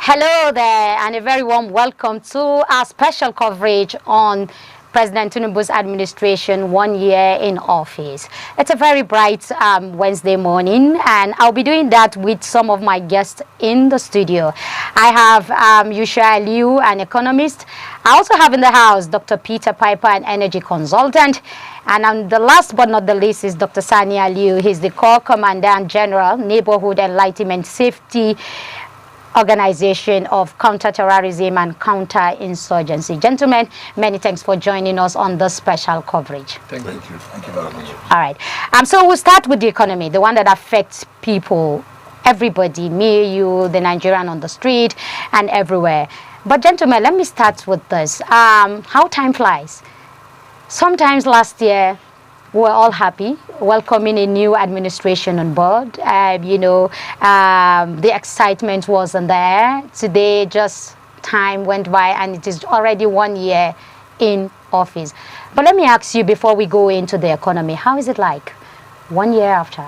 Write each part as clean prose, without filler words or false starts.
Hello there, and a very warm welcome to our special coverage on President Tinubu's administration 1 year in office. It's a very bright Wednesday morning, and I'll be doing that with some of my guests in the studio. I have Yusha Liu, an economist. I also have in the house Dr. Peter Piper, an energy consultant. And the last but not the least is Dr. Sania Liu. He's the Corps Commandant General, Neighborhood Enlightenment Safety Organization of Counterterrorism and Counterinsurgency. Gentlemen, many thanks for joining us on this special coverage. Thank you. Thank you very much. All right. So we'll start with the economy, the one that affects people, everybody, me, you, the Nigerian on the street, and everywhere. But gentlemen, let me start with this. How time flies. Sometimes last year, we were all happy, welcoming a new administration on board. The excitement wasn't there. Today, just time went by, and it is already 1 year in office. But let me ask you before we go into the economy, how is it like 1 year after?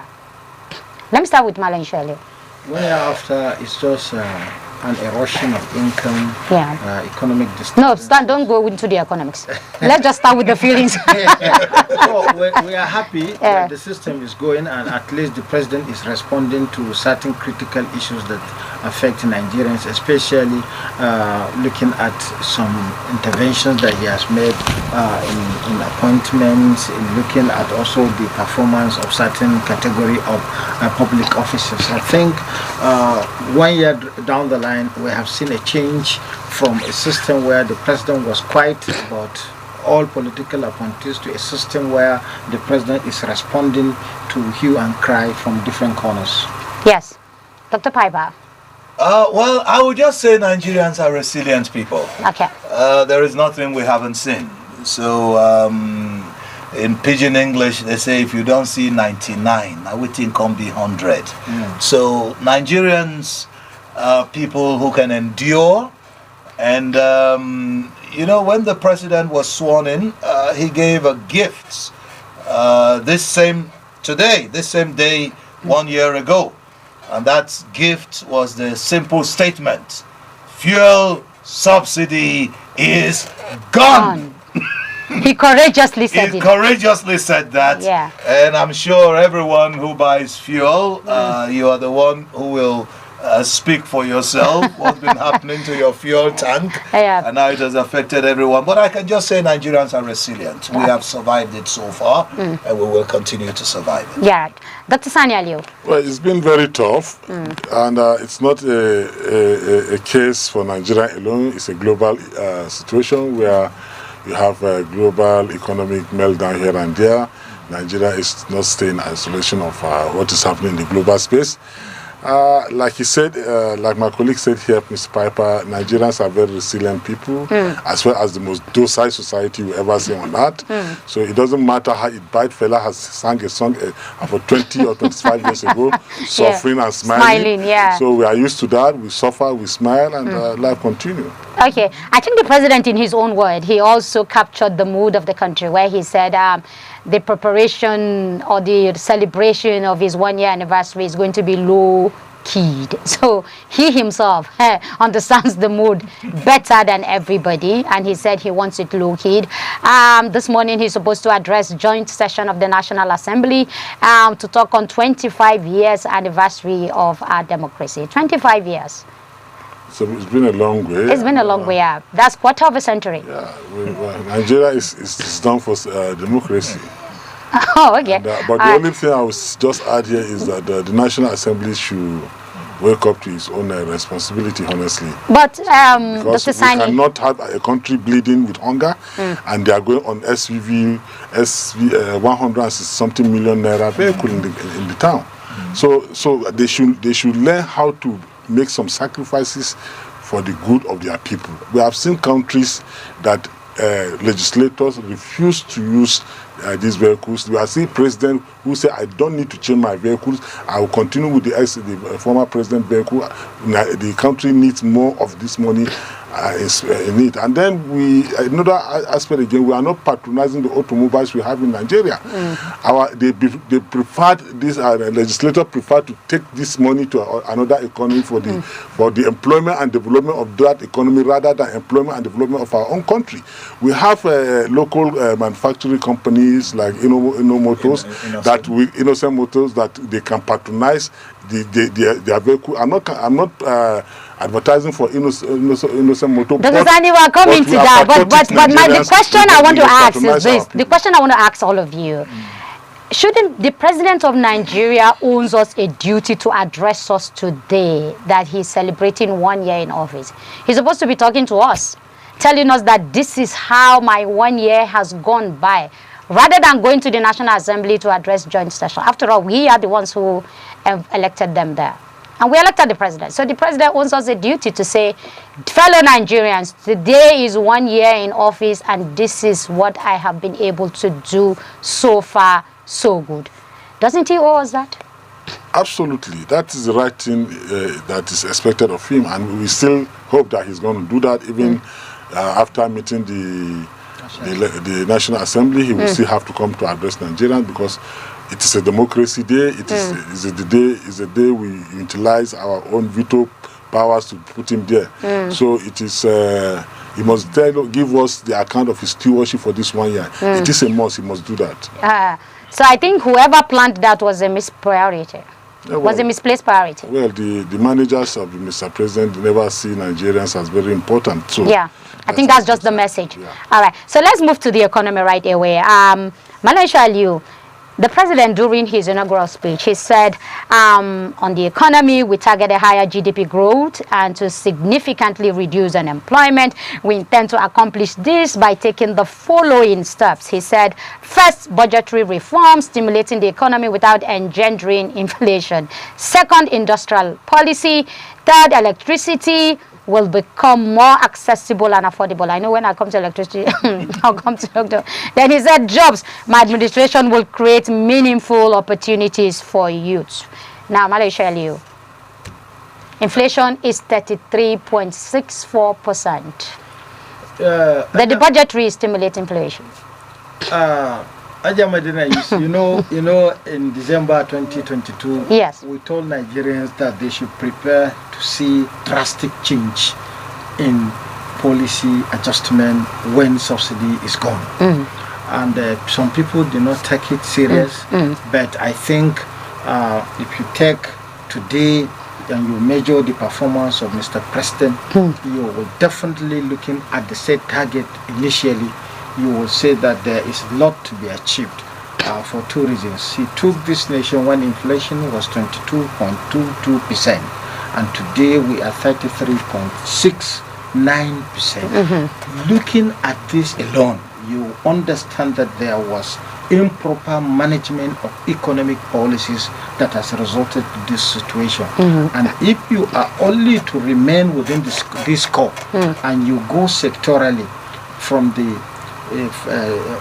Let me start with Malan Shirley. 1 year after, it's just an erosion of income, economic distance. No, don't go into the economics. Let's just start with the feelings. So we are happy that the system is going, and at least the president is responding to certain critical issues that affect Nigerians, especially looking at some interventions that he has made in appointments, in looking at also the performance of certain category of public officers. I think 1 year down the line, we have seen a change from a system where the president was quiet about all political appointees to a system where the president is responding to hue and cry from different corners. Yes. Dr. Piper. Well, I would just say Nigerians are resilient people. Okay. There is nothing we haven't seen. So, in Pidgin English, they say if you don't see 99, I would think can be 100. So, Nigerians are people who can endure. And, when the president was sworn in, he gave a gift this same day, 1 year ago. And that gift was the simple statement: fuel subsidy is gone. He courageously said it. He courageously said that. Yeah. And I'm sure everyone who buys fuel, you are the one who will speak for yourself what's been happening to your fuel tank and how it has affected everyone. But I can just say Nigerians are resilient. We have survived it so far, and we will continue to survive it. Yeah. Dr. Sania Liu. Well, it's been very tough, and it's not a case for Nigeria alone. It's a global situation where you have a global economic meltdown here and there. Nigeria is not staying in isolation of what is happening in the global space. Like he said, like my colleague said here, Mr. Piper, Nigerians are very resilient people, as well as the most docile society you ever see on earth. So it doesn't matter how Pbat fella has sang a song about 20 or 25 years ago, suffering and smiling. So we are used to that. We suffer, we smile, and life continues. Okay. I think the president, in his own word, he also captured the mood of the country, where he said the preparation or the celebration of his 1 year anniversary is going to be low-keyed. So he himself understands the mood better than everybody, and he said he wants it low-keyed. This morning he's supposed to address joint session of the National Assembly to talk on 25 years anniversary of our democracy. 25 years. So it's been a long way. It's been a long way, yeah. That's quarter of a century. Yeah, Nigeria is done for democracy. Oh, okay. And, but the only thing I would just add here is that the National Assembly should wake up to its own responsibility, honestly. But because Dr. Sani, we cannot have a country bleeding with hunger, and they are going on SV 160-something million naira vehicle in the town. So they should learn how to make some sacrifices for the good of their people. We have seen countries that legislators refuse to use these vehicles. We have seen presidents who say, I don't need to change my vehicles. I will continue with the former president vehicle. The country needs more of this money. is in it. And then another aspect again, we are not patronizing the automobiles we have in Nigeria. They preferred this legislator preferred to take this money to another economy for the employment and development of that economy rather than employment and development of our own country. We have local manufacturing companies like Innocent Motors that they can patronize their vehicle. I'm not advertising for innocent motor. Because we are coming to that. But the question I want to ask is this. The question I want to ask all of you. Shouldn't the president of Nigeria owes us a duty to address us today that he's celebrating 1 year in office? He's supposed to be talking to us, telling us that this is how my 1 year has gone by, rather than going to the National Assembly to address joint session. After all, we are the ones who have elected them there. And we elected the president. So the president owes us a duty to say, fellow Nigerians, today is 1 year in office and this is what I have been able to do so far, so good. Doesn't he owe us that? Absolutely. That is the right thing that is expected of him. And we still hope that he's going to do that even after meeting the National Assembly. He will still have to come to address Nigerians because it is a democracy day. It is a day we utilize our own veto powers to put him there. So it is he must give us the account of his stewardship for this 1 year. It is a must. He must do that. So I think whoever planned that was a mispriority. Was a misplaced priority. Well, the managers of Mr. President never see Nigerians as very important. So yeah, I think that's just the message. Yeah. All right. So let's move to the economy right away. Malaysia Liu, the president, during his inaugural speech, he said, on the economy, we target a higher GDP growth and to significantly reduce unemployment. We intend to accomplish this by taking the following steps. He said, first, budgetary reform, stimulating the economy without engendering inflation. Second, industrial policy. Third, electricity will become more accessible and affordable. I know when I come to electricity, I'll come to doctor. Then he said, jobs. My administration will create meaningful opportunities for youth. Now, Malaysia Liu, inflation is 33.64%. The budgetary stimulate inflation. Ajamadina, you know, in December 2022, yes, we told Nigerians that they should prepare to see drastic change in policy adjustment when subsidy is gone. And some people do not take it serious, but I think if you take today and you measure the performance of Mr. President, you will definitely looking at the set target initially. You will say that there is a lot to be achieved for two reasons. He took this nation when inflation was 22.22%, and today we are 33.69%. Looking at this alone, you understand that there was improper management of economic policies that has resulted in this situation. And if you are only to remain within this scope and you go sectorally from the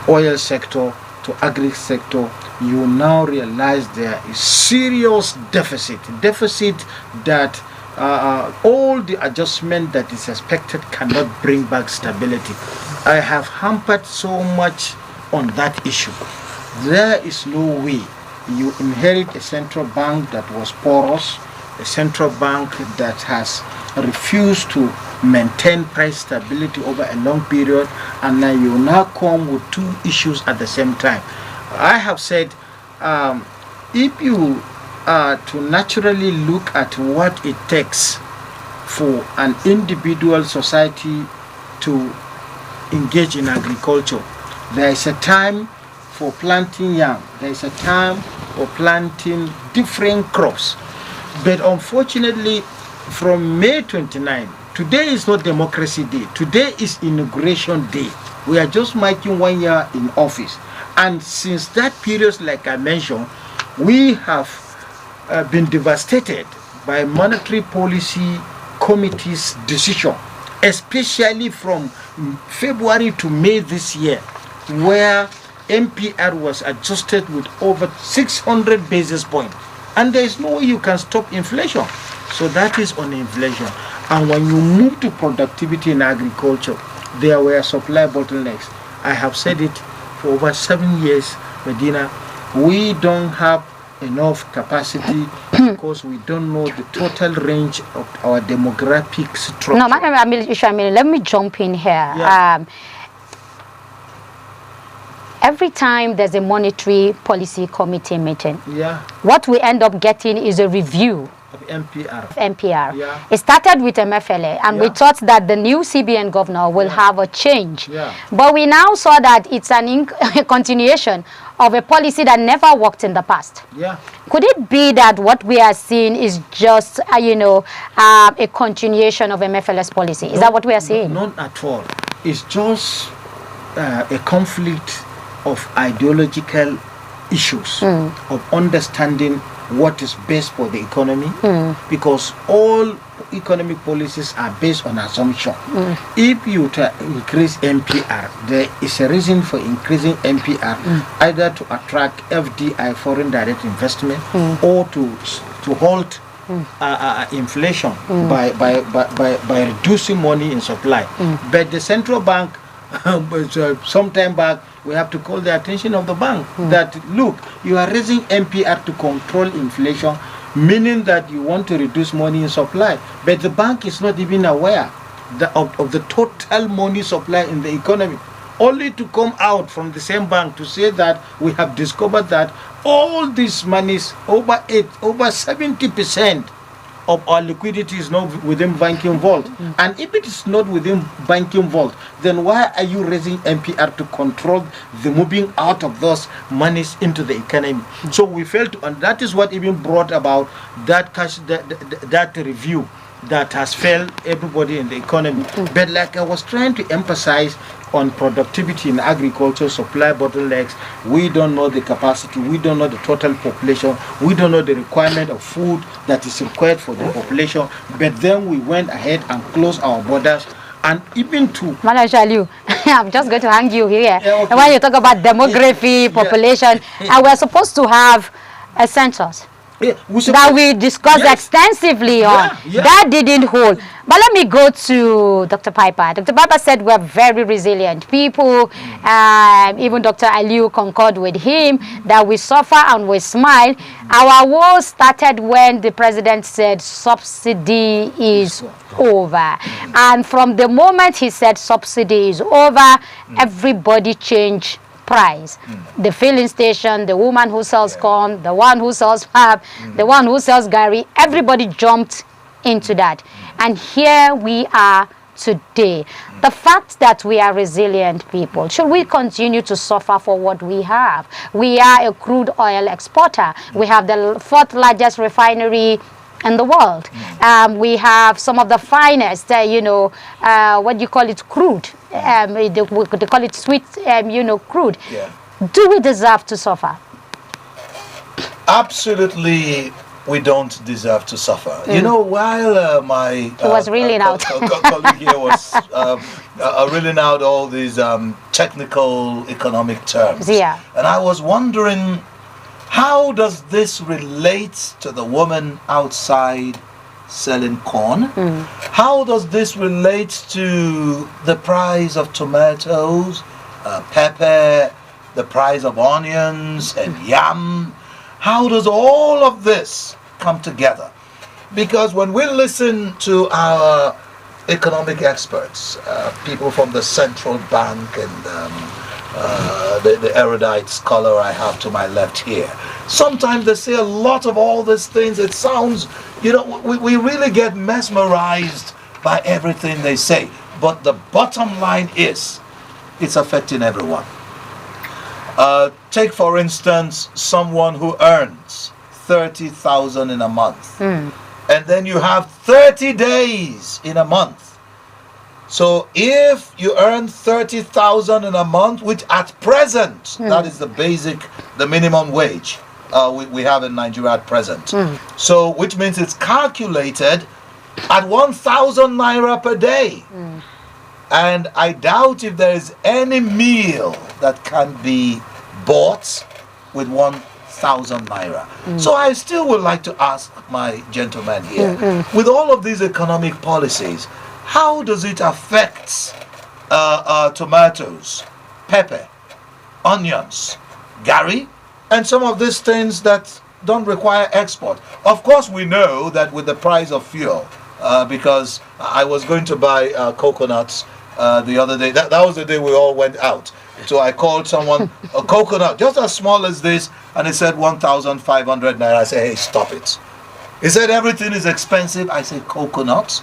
oil sector to agri sector, you now realize there is serious deficit that all the adjustment that is expected cannot bring back stability. I have hampered so much on that issue. There is no way you inherit a central bank that was porous, a central bank that has refused to maintain price stability over a long period, and now you now come with two issues at the same time. I have said, if you to naturally look at what it takes for an individual society to engage in agriculture, there is a time for planting yam, there is a time for planting different crops. But unfortunately, from May 29, today is not Democracy Day. Today is Inauguration Day. We are just marking 1 year in office. And since that period, like I mentioned, we have been devastated by monetary policy committee's decision, especially from February to May this year, where MPR was adjusted with over 600 basis points. And there is no way you can stop inflation. So that is on inflation. And when you move to productivity in agriculture, there were supply bottlenecks. I have said it for over 7 years, Medina. We don't have enough capacity because we don't know the total range of our demographic structure. No, let me jump in here. Yeah. Every time there's a monetary policy committee meeting, what we end up getting is a review of MPR. Yeah. It started with MFLA, and we thought that the new CBN governor will have a change. But we now saw that it's a continuation of a policy that never worked in the past. Could it be that what we are seeing is just, a continuation of MFLA's policy? Is that what we are seeing? Not at all. It's just a conflict of ideological issues, of understanding what is best for the economy, because all economic policies are based on assumption. If you increase MPR, there is a reason for increasing MPR, either to attract FDI, foreign direct investment, or to halt inflation by reducing money in supply. But the central bank, some time back, we have to call the attention of the bank that, look, you are raising MPR to control inflation, meaning that you want to reduce money in supply. But the bank is not even aware of the total money supply in the economy. Only to come out from the same bank to say that we have discovered that all these monies, over 70% of our liquidity is not within banking vault. And if it is not within banking vault, then why are you raising MPR to control the moving out of those monies into the economy? So we felt, and that is what even brought about that that review that has failed everybody in the economy. But like I was trying to emphasize on productivity in agriculture, supply bottlenecks, we don't know the capacity, we don't know the total population, we don't know the requirement of food that is required for the population. But then we went ahead and closed our borders, and even to I'm just going to hang you here. Okay. And when you talk about demography, population, and we're supposed to have a census that we discussed extensively on. That didn't hold. But let me go to Dr. Piper. Dr. Piper said we're very resilient people. Even Dr. Aliu concurred with him that we suffer and we smile. Our war started when the president said subsidy is over. And from the moment he said subsidy is over, everybody changed price. The filling station, the woman who sells corn, the one who sells pap, the one who sells gari, everybody jumped into that. And here we are today. The fact that we are resilient people, should we continue to suffer for what we have? We are a crude oil exporter. We have the 4th largest refinery in the world. We have some of the finest, what do you call it, crude. They call it sweet, crude. Do we deserve to suffer? Absolutely, we don't deserve to suffer. While my colleague here was reeling out all these technical economic terms, and I was wondering, how does this relate to the woman outside selling corn? How does this relate to the price of tomatoes, pepper, the price of onions and yam? How does all of this come together? Because when we listen to our economic experts, people from the central bank and the erudite scholar I have to my left here, sometimes they say a lot of all these things. It sounds, we really get mesmerized by everything they say. But the bottom line is, it's affecting everyone. Take, for instance, someone who earns 30,000 in a month. And then you have 30 days in a month. So if you earn 30,000 in a month, which at present, that is the minimum wage we have in Nigeria at present. So which means it's calculated at 1,000 naira per day. And I doubt if there is any meal that can be bought with 1,000 1,000 naira. So I still would like to ask my gentleman here, with all of these economic policies, how does it affect tomatoes, pepper, onions, gari, and some of these things that don't require export? Of course, we know that with the price of fuel, because I was going to buy coconuts the other day. That was the day we all went out. So I called someone, a coconut just as small as this, and he said 1,500 naira. I said, hey, stop it. He said everything is expensive. I said, coconuts?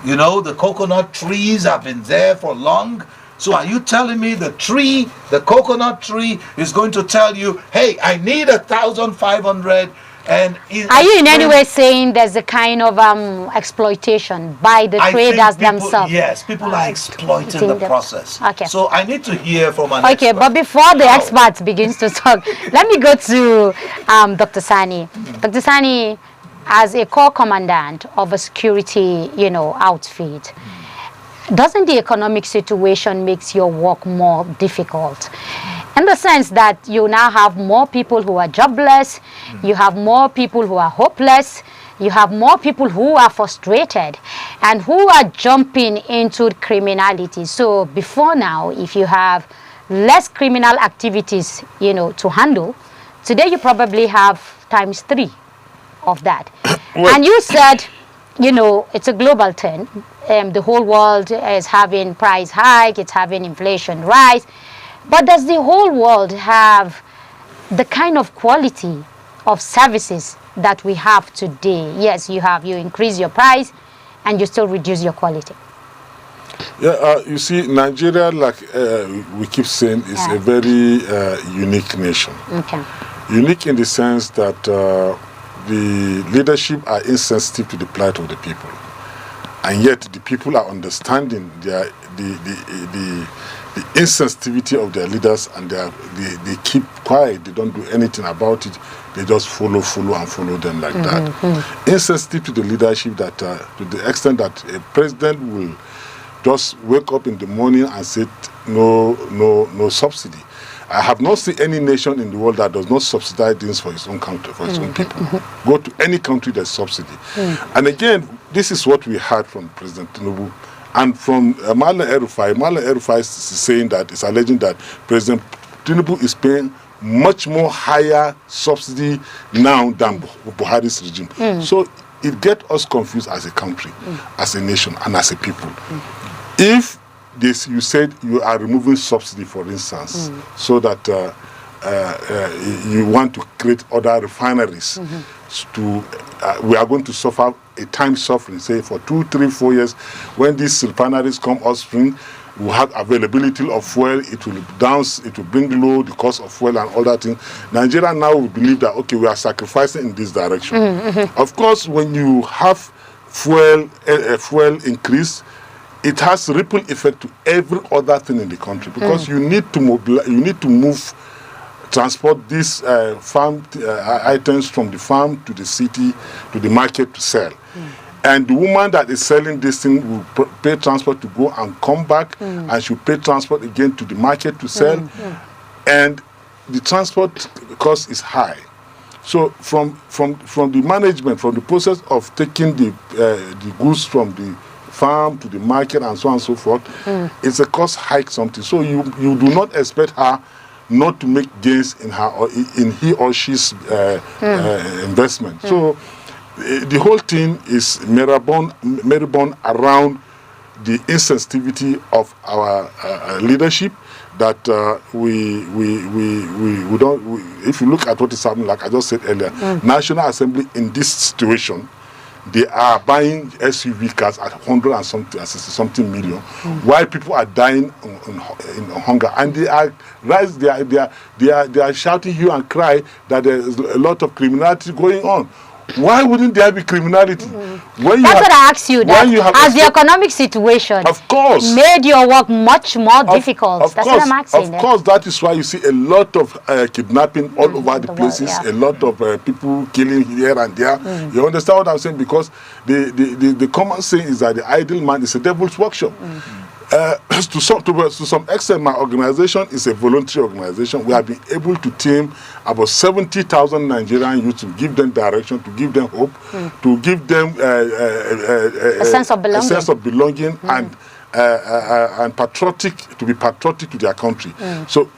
You know, the coconut trees have been there for long. So are you telling me the tree, the coconut tree, is going to tell you, hey, I need 1,500? And are you in any way saying there's a kind of exploitation by the traders themselves? Yes, people are exploiting the process. Okay. So I need to hear from an expert. But before the experts begins to talk, let me go to Dr. Sani. Dr. Sani, as a corps commandant of a security, outfit, doesn't the economic situation makes your work more difficult? In the sense that you now have more people who are jobless, you have more people who are hopeless, you have more people who are frustrated and who are jumping into criminality. So before now, if you have less criminal activities, to handle, today you probably have ×3 of that. And you said, it's a global trend. The whole world is having price hike, it's having inflation rise. But does the whole world have the kind of quality of services that we have today? Yes, you increase your price and you still reduce your quality. Yeah, you see, Nigeria, like we keep saying, is a very unique nation. Okay. Unique in the sense that the leadership are insensitive to the plight of the people. And yet the people are understanding the insensitivity of their leaders, and they keep quiet. They don't do anything about it. They just follow them like that. Insensitive to the leadership, that to the extent that a president will just wake up in the morning and say no subsidy. I have not seen any nation in the world that does not subsidize things for its own country, for its own people. Go to any country, there's subsidy. And again, this is what we heard from President Tinubu. And from Malam El-Rufai is saying that, is alleging that President Tinubu is paying much more higher subsidy now than Buhari's regime. So it gets us confused as a country, as a nation, and as a people. If you said you are removing subsidy, for instance, so that you want to create other refineries, we are going to suffer a time suffering, say for 2, 3, 4 years. When these refineries come upstream, we have availability of fuel, it will bring low the cost of fuel and all that thing. Nigeria now will believe that, okay, we are sacrificing in this direction. Of course, when you have fuel increase, it has ripple effect to every other thing in the country, because you need to transport these farm items from the farm to the city, to the market to sell. And the woman that is selling this thing will pay transport to go and come back, and she'll pay transport again to the market to sell. And the transport cost is high. So from the management, from the process of taking the goods from the farm to the market and so on and so forth, it's a cost hike something. So you do not expect her not to make gains in he or she's investment. So the whole thing is merry-born around the insensitivity of our leadership, that we don't. If you look at what is happening, like I just said earlier, National Assembly in this situation, they are buying SUV cars at 100 and something million, while people are dying in hunger, and they are shouting hue and cry that there is a lot of criminality going on. Why wouldn't there be criminality? That's what I asked you. Has the economic situation, of course, made your work much more difficult? That's what I'm asking. Of course, that is why you see a lot of kidnapping all over the places, a lot of people killing here and there. You understand what I'm saying? Because the common saying is that the idle man is a devil's workshop. to some extent, my organization is a voluntary organization. We have been able to team about 70,000 Nigerian youth to give them direction, to give them hope, to give them a sense of belonging, and patriotic, to be patriotic to their country. So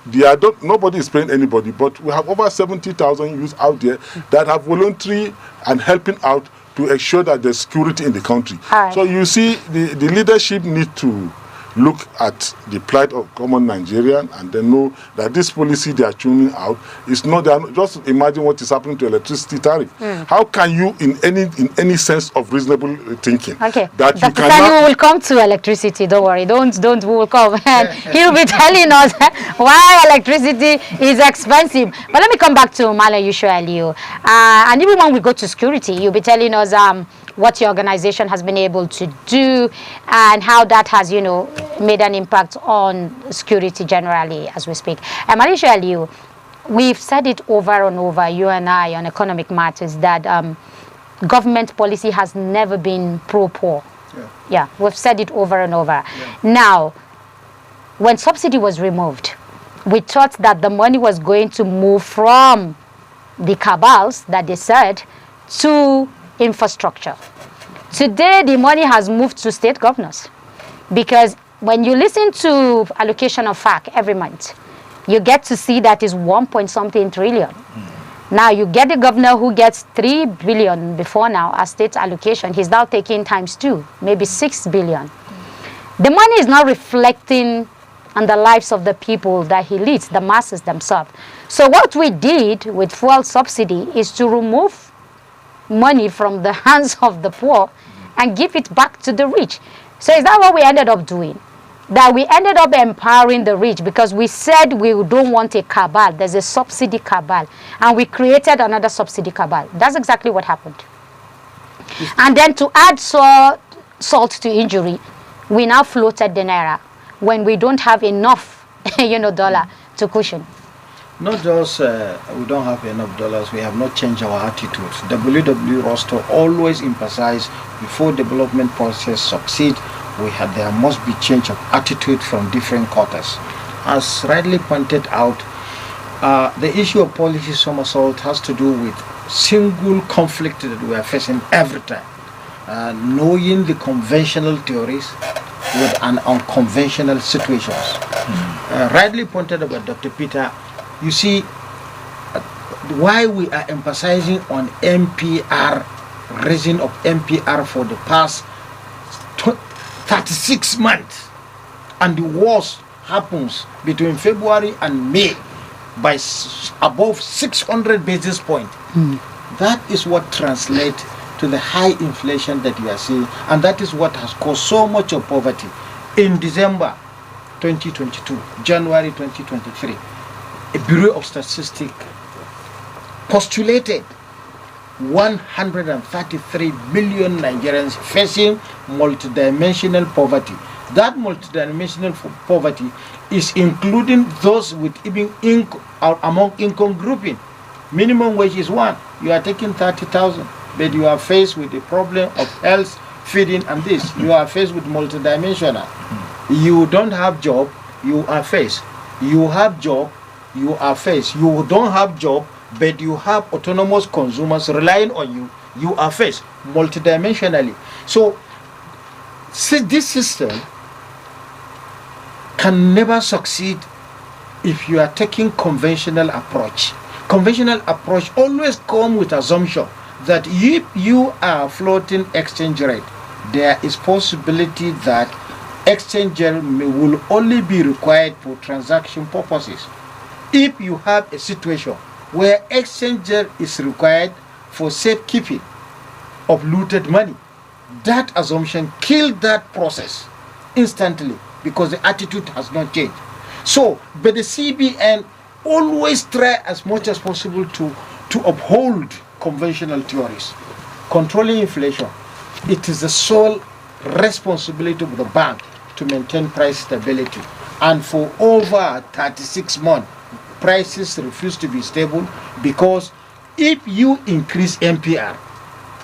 nobody is paying anybody, but we have over 70,000 youth out there that have voluntary and helping out to ensure that there's security in the country. Right. So you see, the leadership need to look at the plight of common Nigerian and then know that this policy they are tuning out is not, just imagine what is happening to electricity tariff. How can you, in any sense of reasonable thinking, okay, that you Dr. cannot... Sani will come to electricity, don't worry, don't, we will come, and he'll be telling us why electricity is expensive. But let me come back to Mala Yusho Aliyu. And even when we go to security, you'll be telling us what your organization has been able to do and how that has, made an impact on security generally as we speak. And Mala Yusho Aliyu, we've said it over and over, you and I, on economic matters, that government policy has never been pro-poor. Yeah, we've said it over and over. Now, when subsidy was removed, we thought that the money was going to move from the cabals that they said to infrastructure. Today, the money has moved to state governors, because when you listen to allocation of FAC every month, you get to see that is 1.something trillion. Now you get the governor who gets 3 billion before now as state allocation. He's now taking ×2, maybe 6 billion. The money is not reflecting on the lives of the people that he leads, the masses themselves. So what we did with fuel subsidy is to remove money from the hands of the poor and give it back to the rich. So is that what we ended up doing? That we ended up empowering the rich, because we said we don't want a cabal. There's a subsidy cabal, and we created another subsidy cabal. That's exactly what happened. And then to add salt to injury, we now floated the naira when we don't have enough dollar to cushion. Not just we don't have enough dollars, we have not changed our attitudes. WW Roster always emphasize, before development process succeed, there must be change of attitude from different quarters. As rightly pointed out, the issue of policy somersault has to do with single conflict that we are facing every time. Knowing the conventional theories with an unconventional situations. Rightly pointed out by Dr. Peter, you see, why we are emphasizing on MPR, raising of MPR for the past 36 months, and the worst happens between February and May by above 600 basis points. That is what translates to the high inflation that we are seeing, and that is what has caused so much of poverty. In December 2022, January 2023, a Bureau of Statistics postulated 133 million Nigerians facing multidimensional poverty. That multidimensional poverty is including those with even among income grouping. Minimum wage is 1. You are taking 30,000, but you are faced with the problem of health, feeding, and this. You are faced with multidimensional. You don't have job, you are faced. You have job, you are faced. You don't have job, but you have autonomous consumers relying on you, you are faced multidimensionally. So this system can never succeed if you are taking conventional approach. Conventional approach always come with assumption that if you are floating exchange rate, there is possibility that exchange rate will only be required for transaction purposes. If you have a situation where exchange rate is required for safekeeping of looted money, that assumption killed that process instantly, because the attitude has not changed. So, but the CBN always try as much as possible to uphold conventional theories. Controlling inflation, it is the sole responsibility of the bank to maintain price stability. And for over 36 months, prices refuse to be stable, because if you increase MPR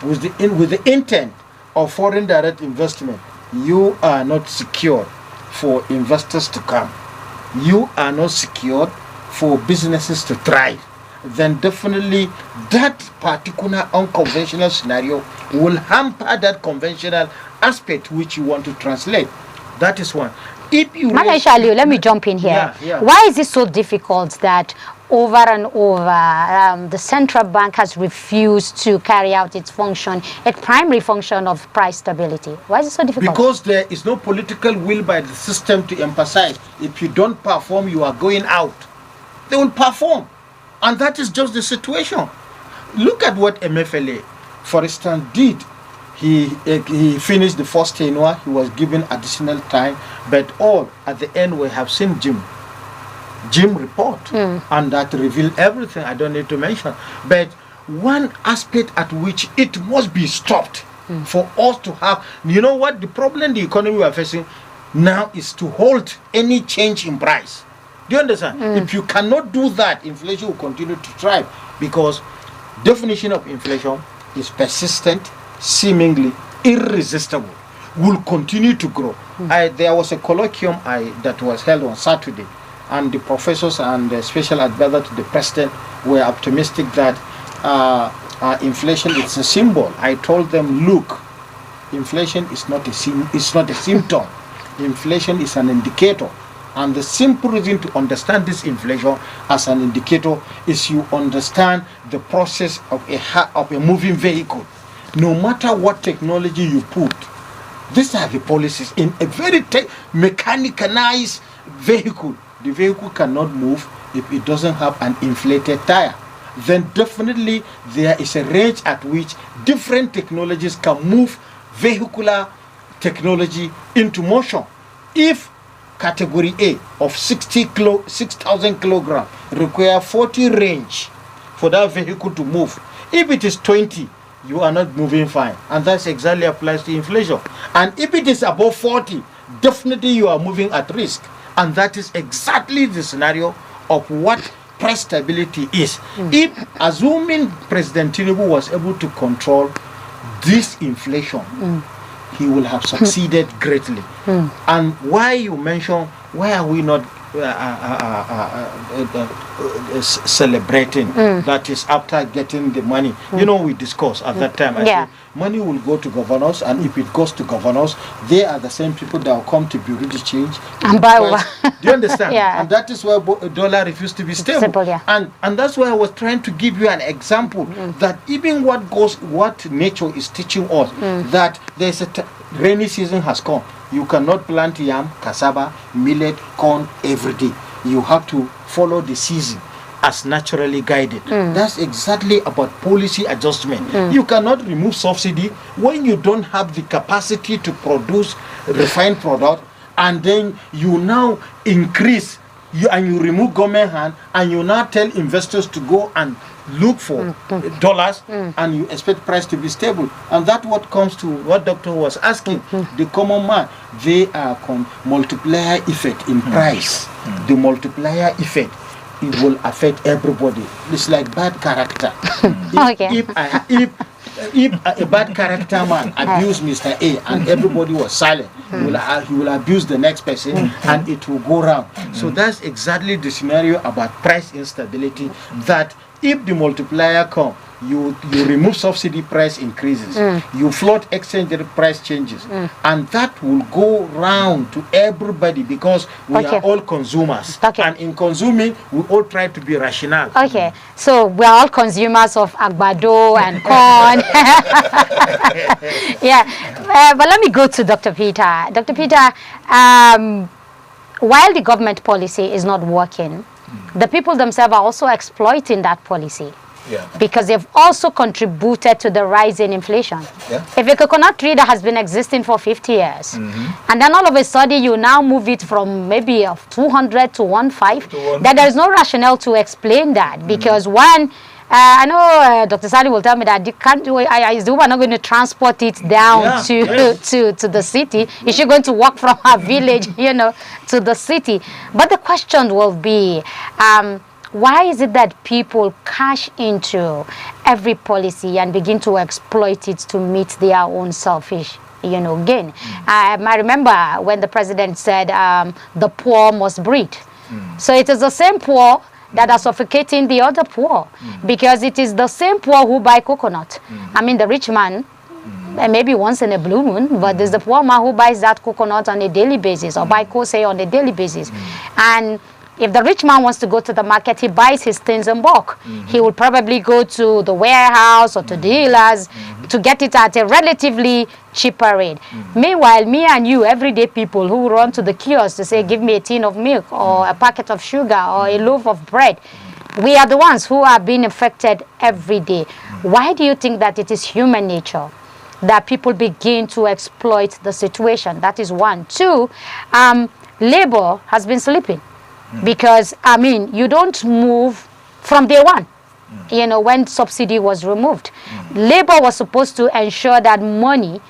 with the intent of foreign direct investment, you are not secure. for investors to come, you are not secured for businesses to thrive, then definitely that particular unconventional scenario will hamper that conventional aspect which you want to translate. That is one. If you let me jump in here. Why is it so difficult that over and over the central bank has refused to carry out its function, its primary function of price stability? Why is it so difficult? Because there is no political will by the system to emphasize, if you don't perform, you are going out. They will perform. And that is just the situation. Look at what MFLA, for instance, did. He finished the first tenure, he was given additional time, but all at the end we have seen Jim report, and that revealed everything. I don't need to mention. But one aspect at which it must be stopped for us to have, you know what, the problem the economy we are facing now is to hold any change in price. Do you understand? If you cannot do that, inflation will continue to thrive, because definition of inflation is persistent, seemingly irresistible, will continue to grow. There was a colloquium that was held on Saturday, and the professors and the special advisor to the president were optimistic that inflation is a symbol. I told them, look, inflation is not a symptom. Inflation is an indicator. And the simple reason to understand this inflation as an indicator is you understand the process of a moving vehicle. No matter what technology you put, these are the policies. In a very mechanized vehicle, the vehicle cannot move if it doesn't have an inflated tire. Then definitely there is a range at which different technologies can move vehicular technology into motion. If category A of 6,000 kilograms require 40 range for that vehicle to move, if it is 20, you are not moving fine. And that exactly applies to inflation. And if it is above 40, definitely you are moving at risk. And that is exactly the scenario of what price stability is. If, assuming President Tinubu was able to control this inflation, he will have succeeded greatly. And why you mention, why are we not celebrating? That is after getting the money. You know, we discussed at that time. I said, money will go to governors, and if it goes to governors, they are the same people that will come to bureau de change and buy one. Do you understand? And that is why dollar refused to be stable. And that's why I was trying to give you an example that even what nature is teaching us, that there's a rainy season has come. You cannot plant yam, cassava, millet, corn every day. You have to follow the season as naturally guided. That's exactly about policy adjustment. You cannot remove subsidy when you don't have the capacity to produce refined product, and then you now increase and you remove government hand, and you now tell investors to go and look for dollars, and you expect price to be stable. And that's what comes to what doctor was asking. The common man, they are multiplier effect in price. The multiplier effect, it will affect everybody. It's like bad character. If a bad character man abused Mr. A and everybody was silent, he will abuse the next person, and it will go round. So that's exactly the scenario about price instability, that if the multiplier comes, you remove subsidy, price increases. You float exchange rate, price changes. And that will go round to everybody, because we are all consumers. And in consuming, we all try to be rational. So we are all consumers of agbado and corn. But let me go to Dr. Peter. Dr. Peter, while the government policy is not working, the people themselves are also exploiting that policy. Because they've also contributed to the rise in inflation. If a coconut tree that has been existing for 50 years, and then all of a sudden you now move it from maybe of 200 to 1.5, then there is no rationale to explain that. Because one, I know Dr. Sally will tell me that is the woman not going to transport it down to the city? Is she going to walk from her village, to the city? But the question will be, why is it that people cash into every policy and begin to exploit it to meet their own selfish gain. I remember when the president said the poor must breed. So it is the same poor that are suffocating the other poor, because it is the same poor who buy coconut. I mean, the rich man, maybe once in a blue moon, but there's the poor man who buys that coconut on a daily basis, or buy kose on a daily basis. And if the rich man wants to go to the market, he buys his things in bulk. He will probably go to the warehouse or to dealers to get it at a relatively cheaper rate. Meanwhile, me and you, everyday people who run to the kiosk to say, give me a tin of milk or a packet of sugar or a loaf of bread, we are the ones who are being affected every day. Why do you think that it is human nature that people begin to exploit the situation? That is one. Two, labor has been sleeping. Because, I mean, you don't move from day one, when subsidy was removed. Labor was supposed to ensure that money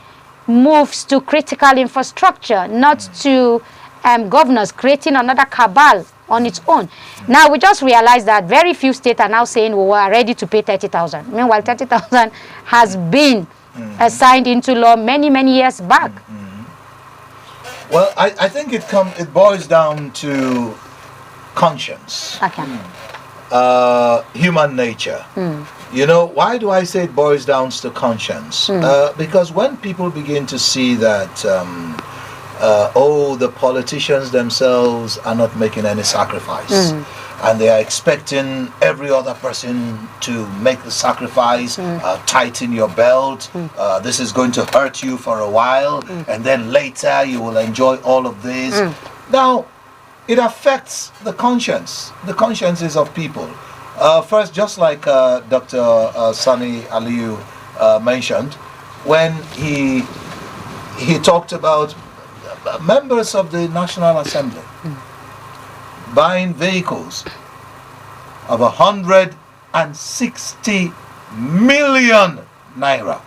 moves to critical infrastructure, not to governors creating another cabal on its own. Now, we just realized that very few states are now saying, we are ready to pay 30,000. Meanwhile, 30,000 has been signed into law many, many years back. Well, I think it boils down to conscience, human nature. Why do I say it boils down to conscience? Because when people begin to see that the politicians themselves are not making any sacrifice, and they are expecting every other person to make the sacrifice, tighten your belt, this is going to hurt you for a while, and then later you will enjoy all of this. Now, it affects the consciences of people. First, just like Dr. Sani Aliyu mentioned, when he talked about members of the National Assembly buying vehicles of 160 million naira.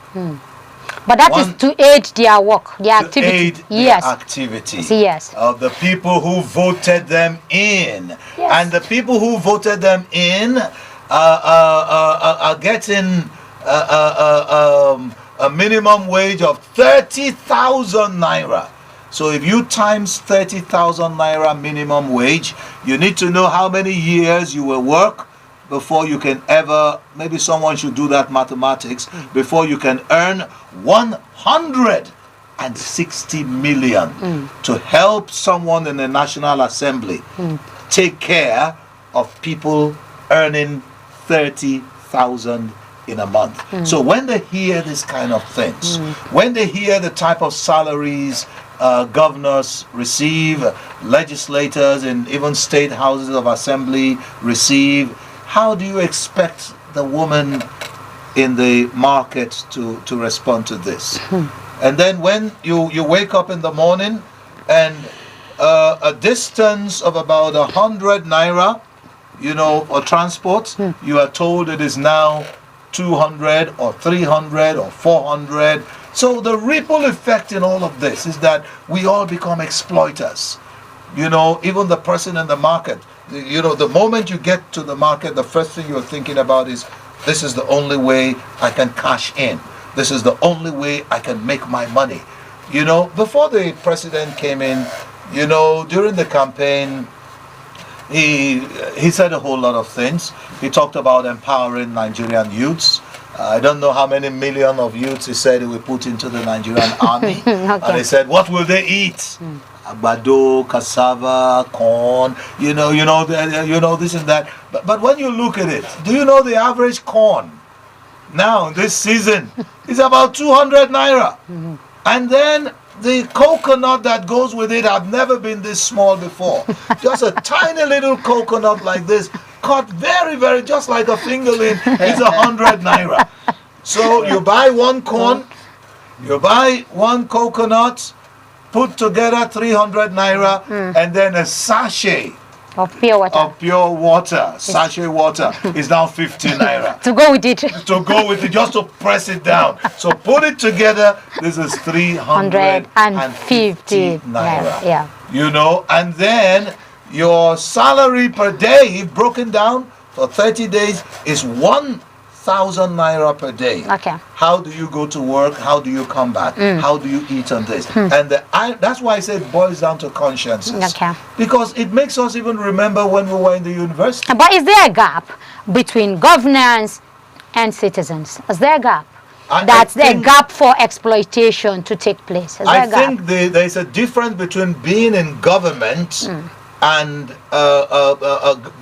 But that is to aid their work, their activity. Aid their activity. Yes. Of the people who voted them in. Yes. And the people who voted them in are getting a minimum wage of 30,000 naira. So if you times 30,000 naira minimum wage, you need to know how many years you will work before you can ever, maybe someone should do that mathematics, before you can earn 160 million to help someone in the National Assembly take care of people earning 30,000 in a month. So when they hear this kind of things, when they hear the type of salaries governors receive, legislators and even state houses of assembly receive, how do you expect the woman in the market to respond to this? And then when you wake up in the morning and a distance of about 100 naira, for transport, you are told it is now 200 or 300 or 400. So the ripple effect in all of this is that we all become exploiters. Even the person in the market, the moment you get to the market, the first thing you're thinking about is, this is the only way I can cash in. This is the only way I can make my money. Before the president came in, during the campaign, he said a whole lot of things. He talked about empowering Nigerian youths. I don't know how many million of youths he said he will put into the Nigerian army. And he said, what will they eat? Agbado, cassava, corn, this and that. But when you look at it, do you know the average corn now this season is about 200 naira? And then the coconut that goes with it have never been this small before. Just a tiny little coconut like this, cut very, very, just like a fingerling, is 100 naira. So you buy one corn, you buy one coconut, put together 300 naira, and then a sachet of pure water. Sachet water is now 50 naira. To go with it. To go with it, just to press it down. So put it together, this is 350 naira. Yeah. And then your salary per day, if broken down for 30 days, is 1,000 1,000 naira per day. Okay. How do you go to work? How do you come back? How do you eat on this? And that's why I say it boils down to consciences. Okay. Because it makes us even remember when we were in the university. But is there a gap between governance and citizens? Is there a gap? That's a gap for exploitation to take place. I think there's a difference between being in government and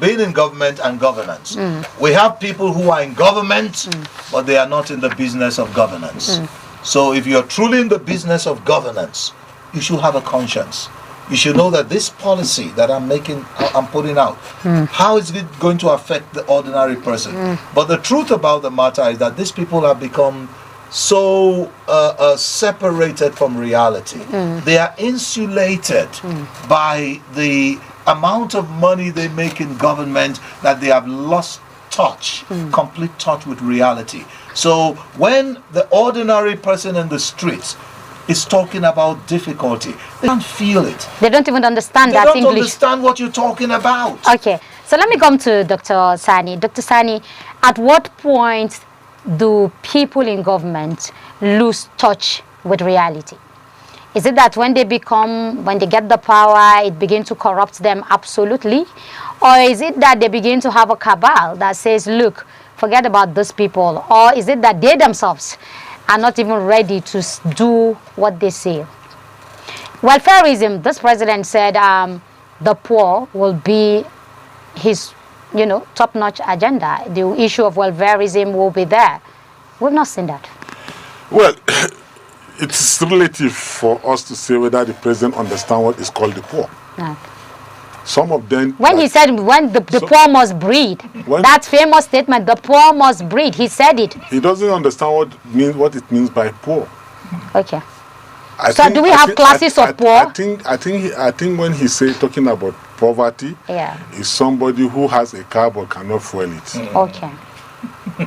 being in government and governance. We have people who are in government, but they are not in the business of governance. So if you're truly in the business of governance, you should have a conscience. You should know that this policy that I'm putting out, how is it going to affect the ordinary person? But the truth about the matter is that these people have become so separated from reality. They are insulated by the amount of money they make in government that they have lost touch, complete touch with reality. So when the ordinary person in the streets is talking about difficulty, they don't feel it. They don't even understand They that don't English. understand what you're talking about. Okay, so let me come to Dr. Sani. Dr. Sani, at what point do people in government lose touch with reality? Is it that when they get the power, it begins to corrupt them absolutely? Or is it that they begin to have a cabal that says, look, forget about these people? Or is it that they themselves are not even ready to do what they say? Welfareism, this president said the poor will be his top-notch agenda. The issue of welfareism will be there. We've not seen that. Well, it's relative for us to say whether the president understands what is called the poor. No. Some of them... When he said when the poor must breed, that famous statement, the poor must breed, he said it. He doesn't understand what it means by poor. Okay. Do we have classes of poor? I think when he say talking about poverty, is somebody who has a car but cannot fuel it. Okay.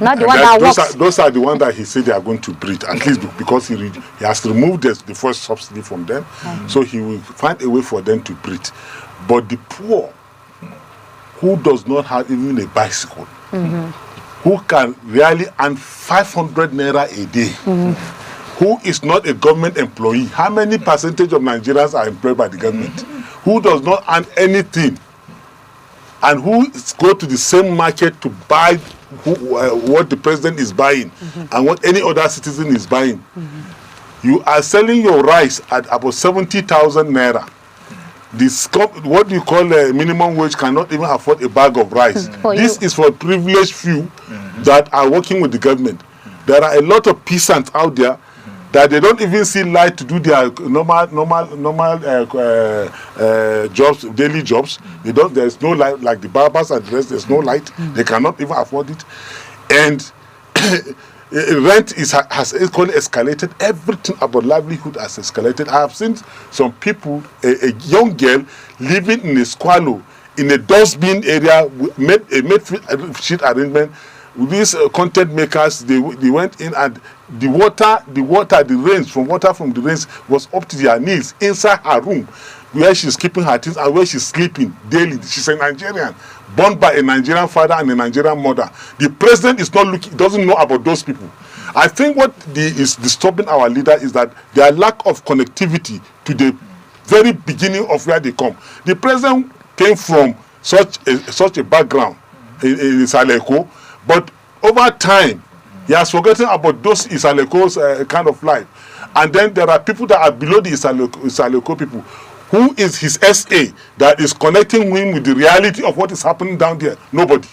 Not the one that works. Those are the ones that he said they are going to breed, at least because he has removed the first subsidy from them, so he will find a way for them to breed. But the poor, who does not have even a bicycle, who can really earn 500 naira a day, who is not a government employee, how many percentage of Nigerians are employed by the government, who does not earn anything, and who go to the same market to buy what the president is buying and what any other citizen is buying. You are selling your rice at about 70,000 naira. What you call a minimum wage cannot even afford a bag of rice. This is for privileged few that are working with the government. There are a lot of peasants out there that they don't even see light to do their normal jobs, daily jobs. There's no light, like the barbers and the rest. There's no light. They cannot even afford it, and rent has equally escalated. Everything about livelihood has escalated. I have seen some people, a young girl living in a squalor in a dustbin area, made sheet arrangement. These content makers, they went in, and the rains from the rains was up to their knees inside her room, where she's keeping her things and where she's sleeping daily. She's a Nigerian, born by a Nigerian father and a Nigerian mother. The president is not looking, doesn't know about those people. I think what is disturbing our leader is that their lack of connectivity to the very beginning of where they come. The president came from such a background in Isaleko, but over time he has forgotten about those Isaleko's kind of life. And then there are people that are below the Isaleko people. Who is his SA that is connecting him with the reality of what is happening down there? Nobody.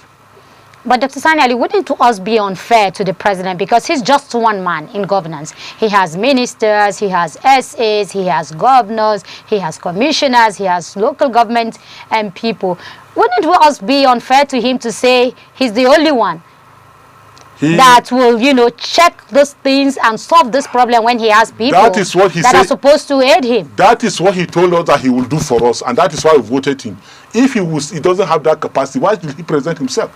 But Dr. Sani Ali, wouldn't to us be unfair to the president, because he's just one man in governance? He has ministers, he has SAs, he has governors, he has commissioners, he has local government and people. Wouldn't us be unfair to him to say he's the only one that will, check these things and solve this problem when he has people that is what he that said, are supposed to aid him? That is what he told us that he will do for us, and that is why we voted him. If he doesn't have that capacity, why will he present himself?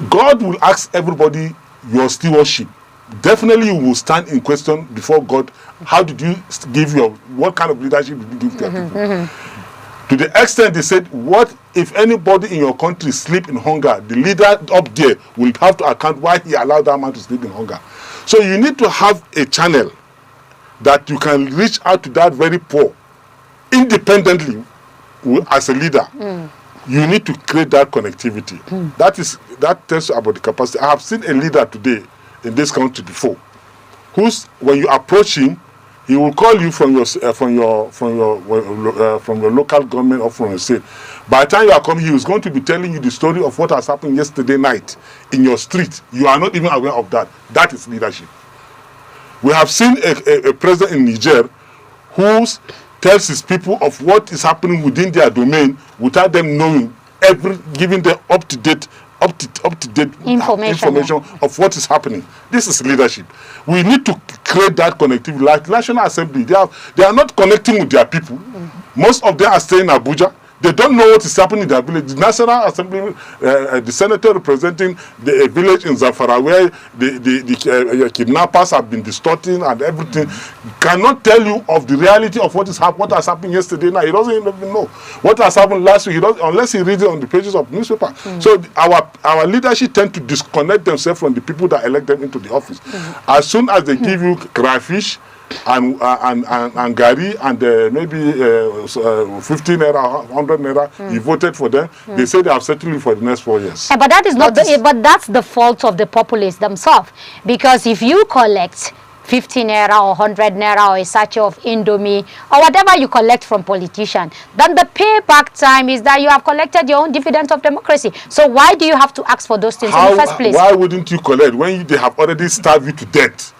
God will ask everybody your stewardship. Definitely you will stand in question before God. How did you give what kind of leadership did you give to people? To the extent they said, what if anybody in your country sleep in hunger, the leader up there will have to account why he allowed that man to sleep in hunger. So you need to have a channel that you can reach out to that very poor independently as a leader. You need to create that connectivity. That tells you about the capacity. I have seen a leader today in this country before, who's, when you approach him, he will call you from your local government or from your state. By the time you are coming, he is going to be telling you the story of what has happened yesterday night in your street. You are not even aware of that. That is leadership. We have seen a president in Niger who tells his people of what is happening within their domain without them knowing, giving them up to date information of what is happening. This is leadership. We need to create that connectivity. Like National Assembly, they are not connecting with their people. Most of them are staying in Abuja. They don't know what is happening in their village. The National Assembly, the senator representing the village in Zamfara where the kidnappers have been distorting and everything, cannot tell you of the reality of what has happened yesterday night. He doesn't even know what has happened last week, unless he reads it on the pages of newspaper. So our leadership tend to disconnect themselves from the people that elect them into the office. As soon as they give you crayfish and Gary and maybe 15 naira, 100 naira, you voted for them. They say they have settled you for the next 4 years. But that is not but that's the fault of the populace themselves, because if you collect 50 naira or 100 naira or a sachet of Indomie or whatever you collect from politicians, then the payback time is that you have collected your own dividend of democracy. So why do you have to ask for those things in the first place? Why wouldn't you collect when they have already starved you to death?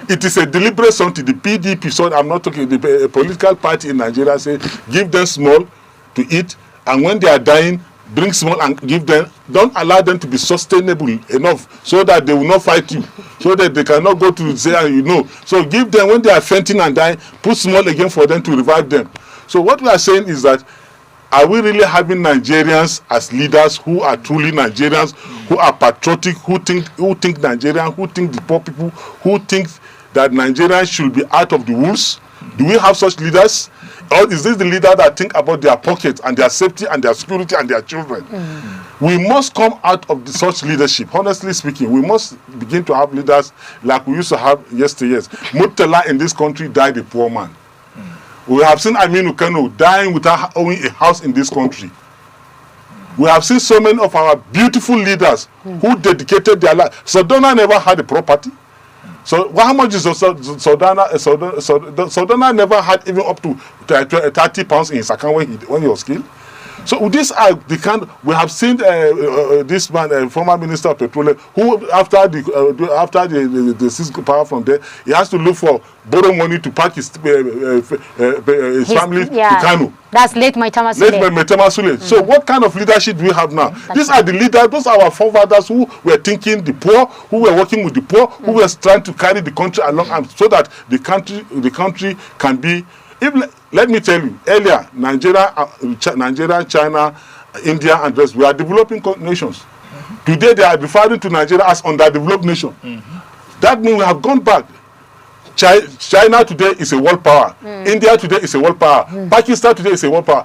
It is a deliberate something. The PDP, so I'm not talking, the political party in Nigeria say, give them small to eat, and when they are dying, bring small and give them. Don't allow them to be sustainable enough so that they will not fight you, so that they cannot go to say, So give them, when they are fainting and dying, put small again for them to revive them. So what we are saying is that, are we really having Nigerians as leaders who are truly Nigerians, who are patriotic, who think Nigerian, who think the poor people, who think that Nigerians should be out of the woods? Do we have such leaders? Or is this the leader that think about their pockets and their safety and their security and their children? We must come out of such leadership. Honestly speaking, we must begin to have leaders like we used to have yesteryears. Murtala in this country died a poor man. We have seen Aminu Kano dying without owning a house in this country. We have seen so many of our beautiful leaders who dedicated their life. Sodana never had a property. So how much is Sodana? Sodana never had even up to 30 pounds in his account when he was killed. So these are the kind. We have seen this man, former minister of petroleum, who after the seized power from there, he has to look for borrow money to pack his family to Kano. That's late Maitama Sule. So what kind of leadership do we have now? These are the leaders. Those are our forefathers who were thinking the poor, who were working with the poor, who were trying to carry the country along, and so that the country can be. Let me tell you, earlier, Nigeria, China, India, and rest, we are developing nations. Today, they are referring to Nigeria as underdeveloped nation. That means we have gone back. China today is a world power. India today is a world power. Pakistan today is a world power.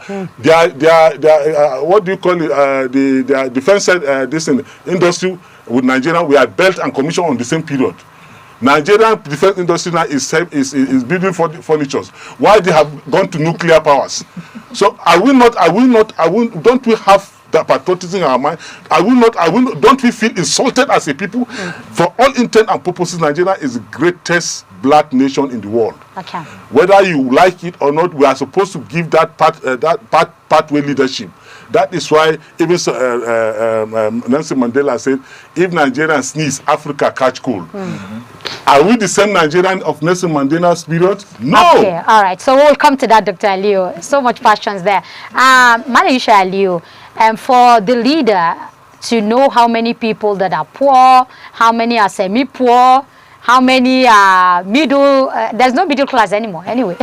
What do you call it? The defense industry with Nigeria, we are built and commissioned on the same period. Nigerian defense industry now is building furniture. Why they have gone to nuclear powers? So don't we have that patriotism in our mind? Don't we feel insulted as a people? For all intent and purposes, Nigeria is the greatest black nation in the world. Okay. Whether you like it or not, we are supposed to give that pathway leadership. That is why even Nelson Mandela said, if Nigerians sneeze, Africa catch cold. Are we the same Nigerian of Nelson Mandela's period? No. Okay, all right. So we'll come to that, Dr. Aliyu. So much passions there. Malaysia Aliyu, for the leader to know how many people that are poor, how many are semi-poor, how many are middle, there's no middle class anymore anyway.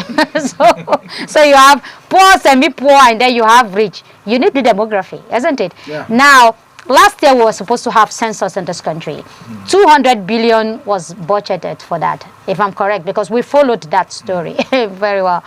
so you have poor, semi-poor, and then you have rich. You need the demography, isn't it? Yeah. Now, last year we were supposed to have census in this country. 200 billion was budgeted for that, if I'm correct, because we followed that story very well.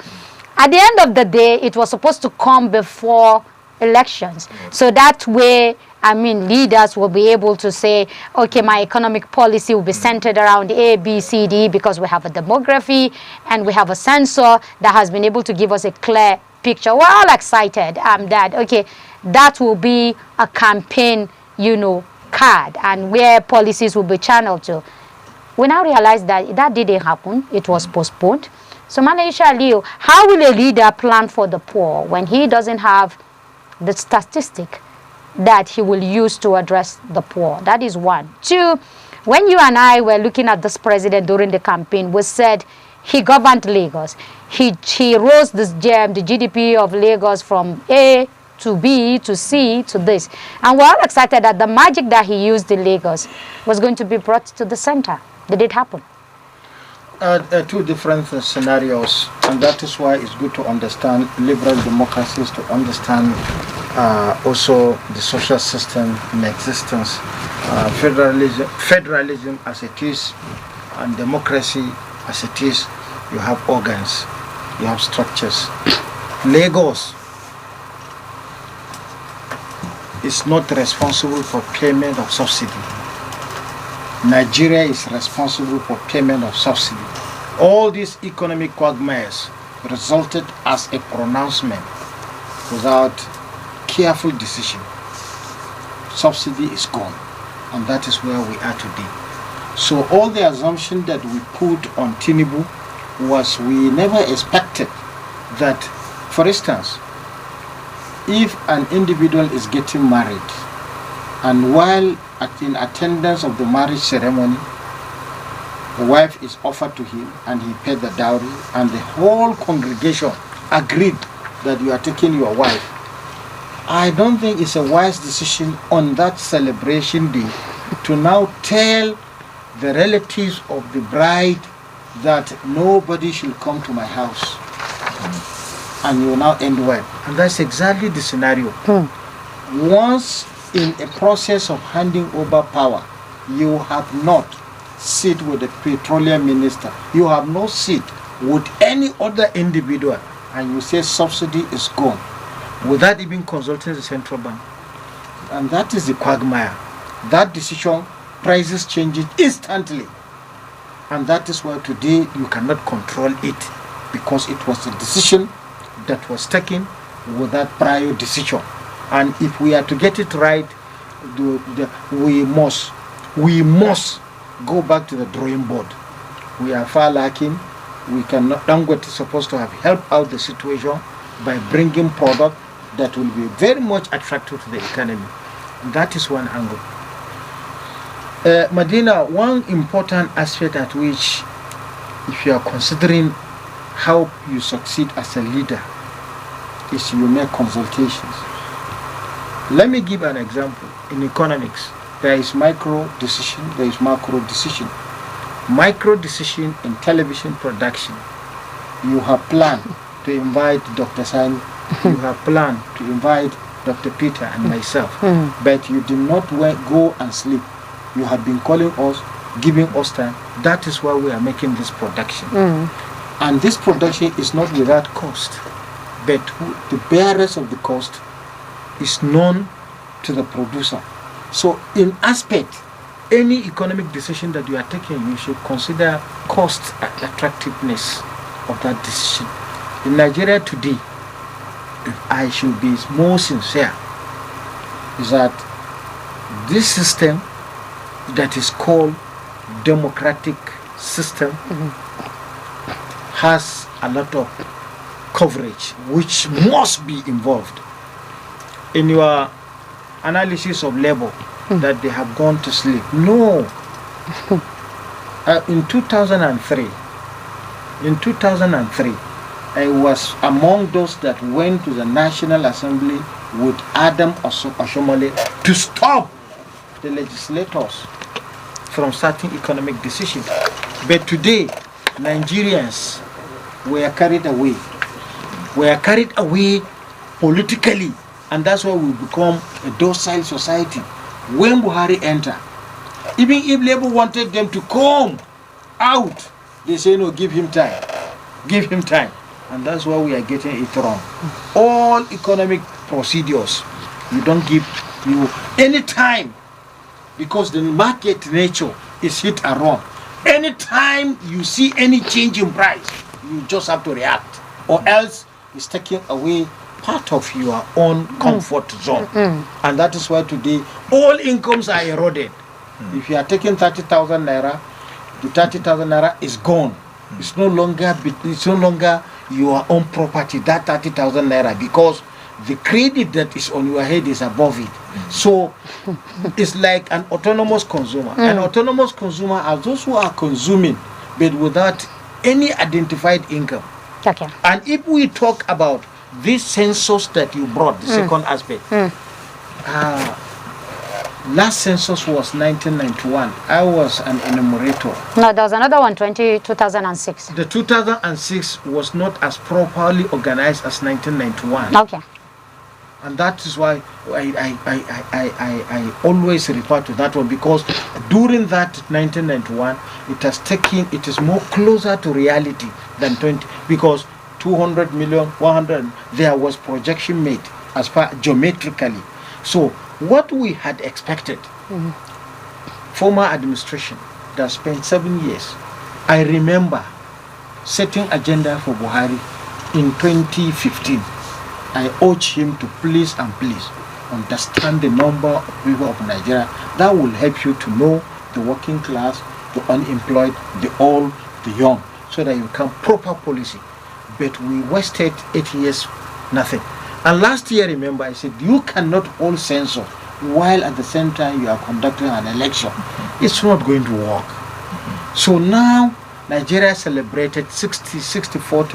at the end of the day, it was supposed to come before elections. So that way, I mean, leaders will be able to say, okay, my economic policy will be centered around A, B, C, D, because we have a demography and we have a censor that has been able to give us a clear picture. We're all excited that, okay, that will be a campaign, card, and where policies will be channeled to. We now realize that that didn't happen. It was postponed. So, Malaysia Leo, how will a leader plan for the poor when he doesn't have the statistic that he will use to address the poor? That is one. Two, when you and I were looking at this president during the campaign, we said he governed Lagos. He rose the GDP of Lagos from A to B to C to this. And we're all excited that the magic that he used in Lagos was going to be brought to the center. Did it happen? Two different scenarios, and that is why it's good to understand liberal democracies, to understand also the social system in existence, federalism as it is, and democracy as it is. You have organs, you have structures. Lagos is not responsible for payment of subsidy. Nigeria is responsible for payment of subsidy. All these economic quagmires resulted as a pronouncement without careful decision. Subsidy is gone, and that is where we are today. So all the assumption that we put on Tinubu was we never expected that, for instance, if an individual is getting married and while in attendance of the marriage ceremony, the wife is offered to him and he paid the dowry and the whole congregation agreed that you are taking your wife, I don't think it's a wise decision on that celebration day to now tell the relatives of the bride that nobody should come to my house and you will now end well. And that's exactly the scenario. Once in a process of handing over power, you have not sit with the petroleum minister, you have no sit with any other individual, and you say subsidy is gone without even consulting the central bank. And that is the quagmire. That decision, prices change it instantly. And that is why today you cannot control it, because it was a decision that was taken without prior decision. And if we are to get it right, we must go back to the drawing board. We are far lacking. We cannot. Dangote is supposed to have helped out the situation by bringing product that will be very much attractive to the economy. That is one angle. Medina, one important aspect at which, if you are considering how you succeed as a leader, is you make consultations. Let me give an example. In economics, there is micro decision, there is macro decision. Micro decision in television production, you have planned to invite Dr. Sani, you have planned to invite Dr. Peter and myself, but you did not go and sleep. You have been calling us, giving us time. That is why we are making this production. And this production is not without cost, but the bearers of the cost is known to the producer. So in aspect, any economic decision that you are taking, you should consider cost attractiveness of that decision. In Nigeria today, if I should be more sincere, is that this system that is called democratic system has a lot of coverage which must be involved. In your analysis of labor, that they have gone to sleep. No. In 2003, I was among those that went to the National Assembly with Adam Oshomole to stop the legislators from starting economic decisions. But today, Nigerians were carried away. We are carried away politically, and that's why we become a docile society. When Buhari entered, even if Labour wanted them to come out, they say no, give him time. Give him time. And that's why we are getting it wrong. All economic procedures, you don't give you any time, because the market nature is hit and run. Anytime you see any change in price, you just have to react, or else it's taking away part of your own comfort zone. And that is why today all incomes are eroded. If you are taking 30,000 naira, the 30,000 naira is gone. It's no longer your own property, that 30,000 naira, because the credit that is on your head is above it. So it's like an autonomous consumer. An autonomous consumer are those who are consuming but without any identified income. Okay. And if we talk about this census that you brought, the second aspect, last census was 1991. I was an enumerator. No, there was another one, 2006. The 2006 was not as properly organized as 1991. Okay. And that is why I always refer to that one, because during that 1991, it is more closer to reality than 20, because 200 million, 100, there was projection made as far geometrically. So what we had expected, former administration that spent 7 years, I remember setting agenda for Buhari in 2015. I urge him to please understand the number of people of Nigeria. That will help you to know the working class, the unemployed, the old, the young, so that you can proper policy. But we wasted 8 years, nothing. And last year, remember, I said you cannot hold census while at the same time you are conducting an election. It's not going to work. So now Nigeria celebrated 64th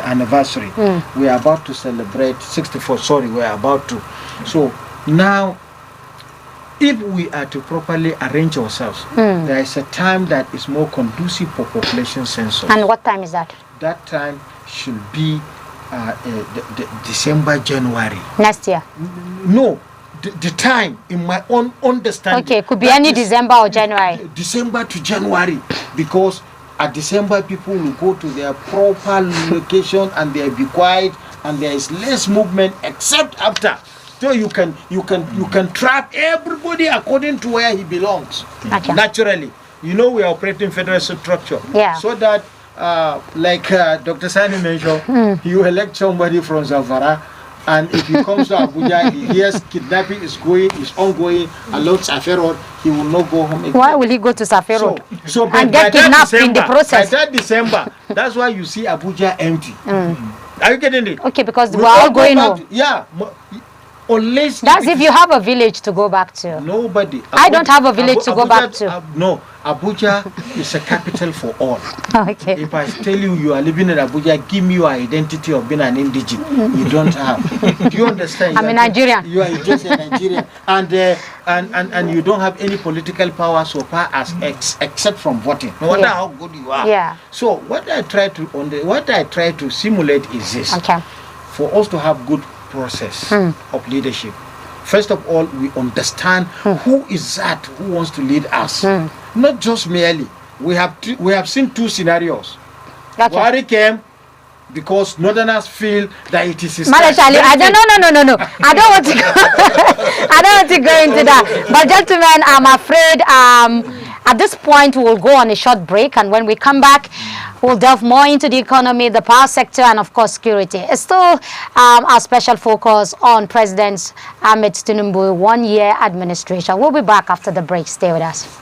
anniversary. We are about to celebrate 64. Sorry, we are about to. So now, if we are to properly arrange ourselves, there is a time that is more conducive for population census. And what time is that? That time should be December, January. Next year? No. The time, in my own understanding. Okay, could be any December or January. December to January, because at December people will go to their proper location and they'll be quiet and there is less movement, except after. So you can trap everybody according to where he belongs. Okay. Naturally, we are operating federal structure. Yeah. So that, like Dr. Sani mentioned, you elect somebody from Zamfara. And if he comes to Abuja, he hears kidnapping is ongoing along Safe Road, he will not go home again. Why will he go to Safe Road? So and get kidnapped in the process? By that December, that's why you see Abuja empty. Are you getting it? Okay, because we're all going home. Yeah. Unless that's if you have a village to go back to. Nobody. I don't have a village to go back to. No, Abuja is a capital for all. Okay. If I tell you are living in Abuja, give me your identity of being an indigene. You don't have. Do you understand? I'm a Nigerian. You are just a Nigerian, and you don't have any political power so far as except from voting. No matter how good you are. Yeah. So what I try to simulate is this. Okay. For us to have good process of leadership, first of all, we understand who is that who wants to lead us. Not just merely. We have seen two scenarios. Okay. Buhari came because Northerners feel that it is his no. I don't want to go. I don't want to go into that. But gentlemen, I'm afraid at this point we'll go on a short break, and when we come back, we'll delve more into the economy, the power sector, and of course security. It's still our special focus on President Ahmed Tinubu 1 year administration. We'll be back after the break. Stay with us.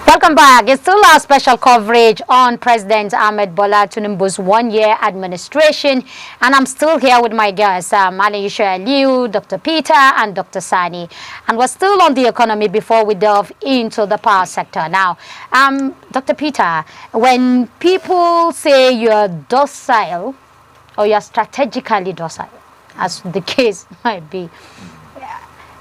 Welcome back. It's still our special coverage on President Ahmed Bola Tinubu's one-year administration. And I'm still here with my guests, Malaysia Liu, Dr. Peter, and Dr. Sani. And we're still on the economy before we delve into the power sector. Now, Dr. Peter, when people say you're docile or you're strategically docile, as the case might be,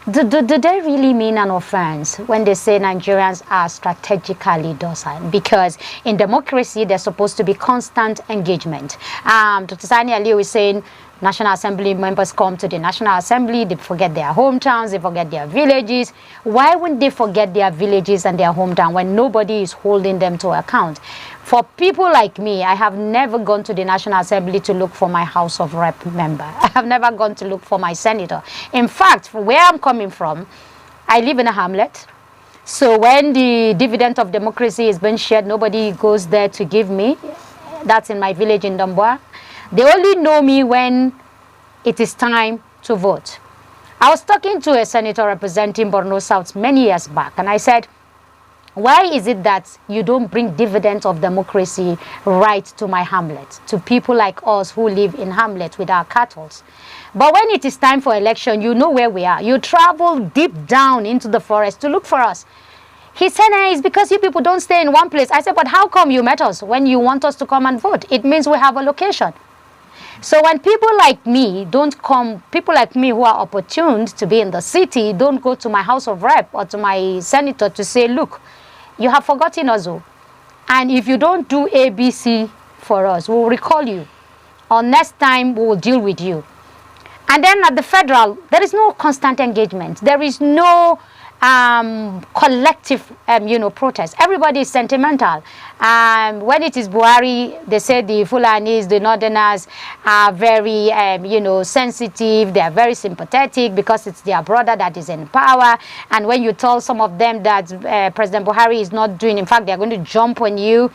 do they really mean an offense when they say Nigerians are strategically docile? Because in democracy, there's supposed to be constant engagement. Dr. Sani Aliyu is saying National Assembly members come to the National Assembly, they forget their hometowns, they forget their villages. Why wouldn't they forget their villages and their hometown when nobody is holding them to account? For people like me, I have never gone to the National Assembly to look for my House of Rep member. I have never gone to look for my senator. In fact, where I'm coming from, I live in a hamlet. So when the dividend of democracy is being shared, nobody goes there to give me. That's in my village in Damboa. They only know me when it is time to vote. I was talking to a senator representing Borno South many years back, and I said, why is it that you don't bring dividends of democracy right to my hamlet, to people like us who live in hamlet with our cattle? But when it is time for election, you know where we are. You travel deep down into the forest to look for us. He said, it's because you people don't stay in one place. I said, but how come you met us when you want us to come and vote? It means we have a location. So when people like me don't come, people like me who are opportuned to be in the city don't go to my House of Rep or to my senator to say, look, you have forgotten us, and if you don't do ABC for us, we'll recall you, or next time we will deal with you. And then at the federal, there is no constant engagement. There is no collective, protest. Everybody is sentimental. When it is Buhari, they say the Fulanis, the Northerners are very, sensitive. They are very sympathetic because it's their brother that is in power. And when you tell some of them that President Buhari is not doing, in fact, they are going to jump on you.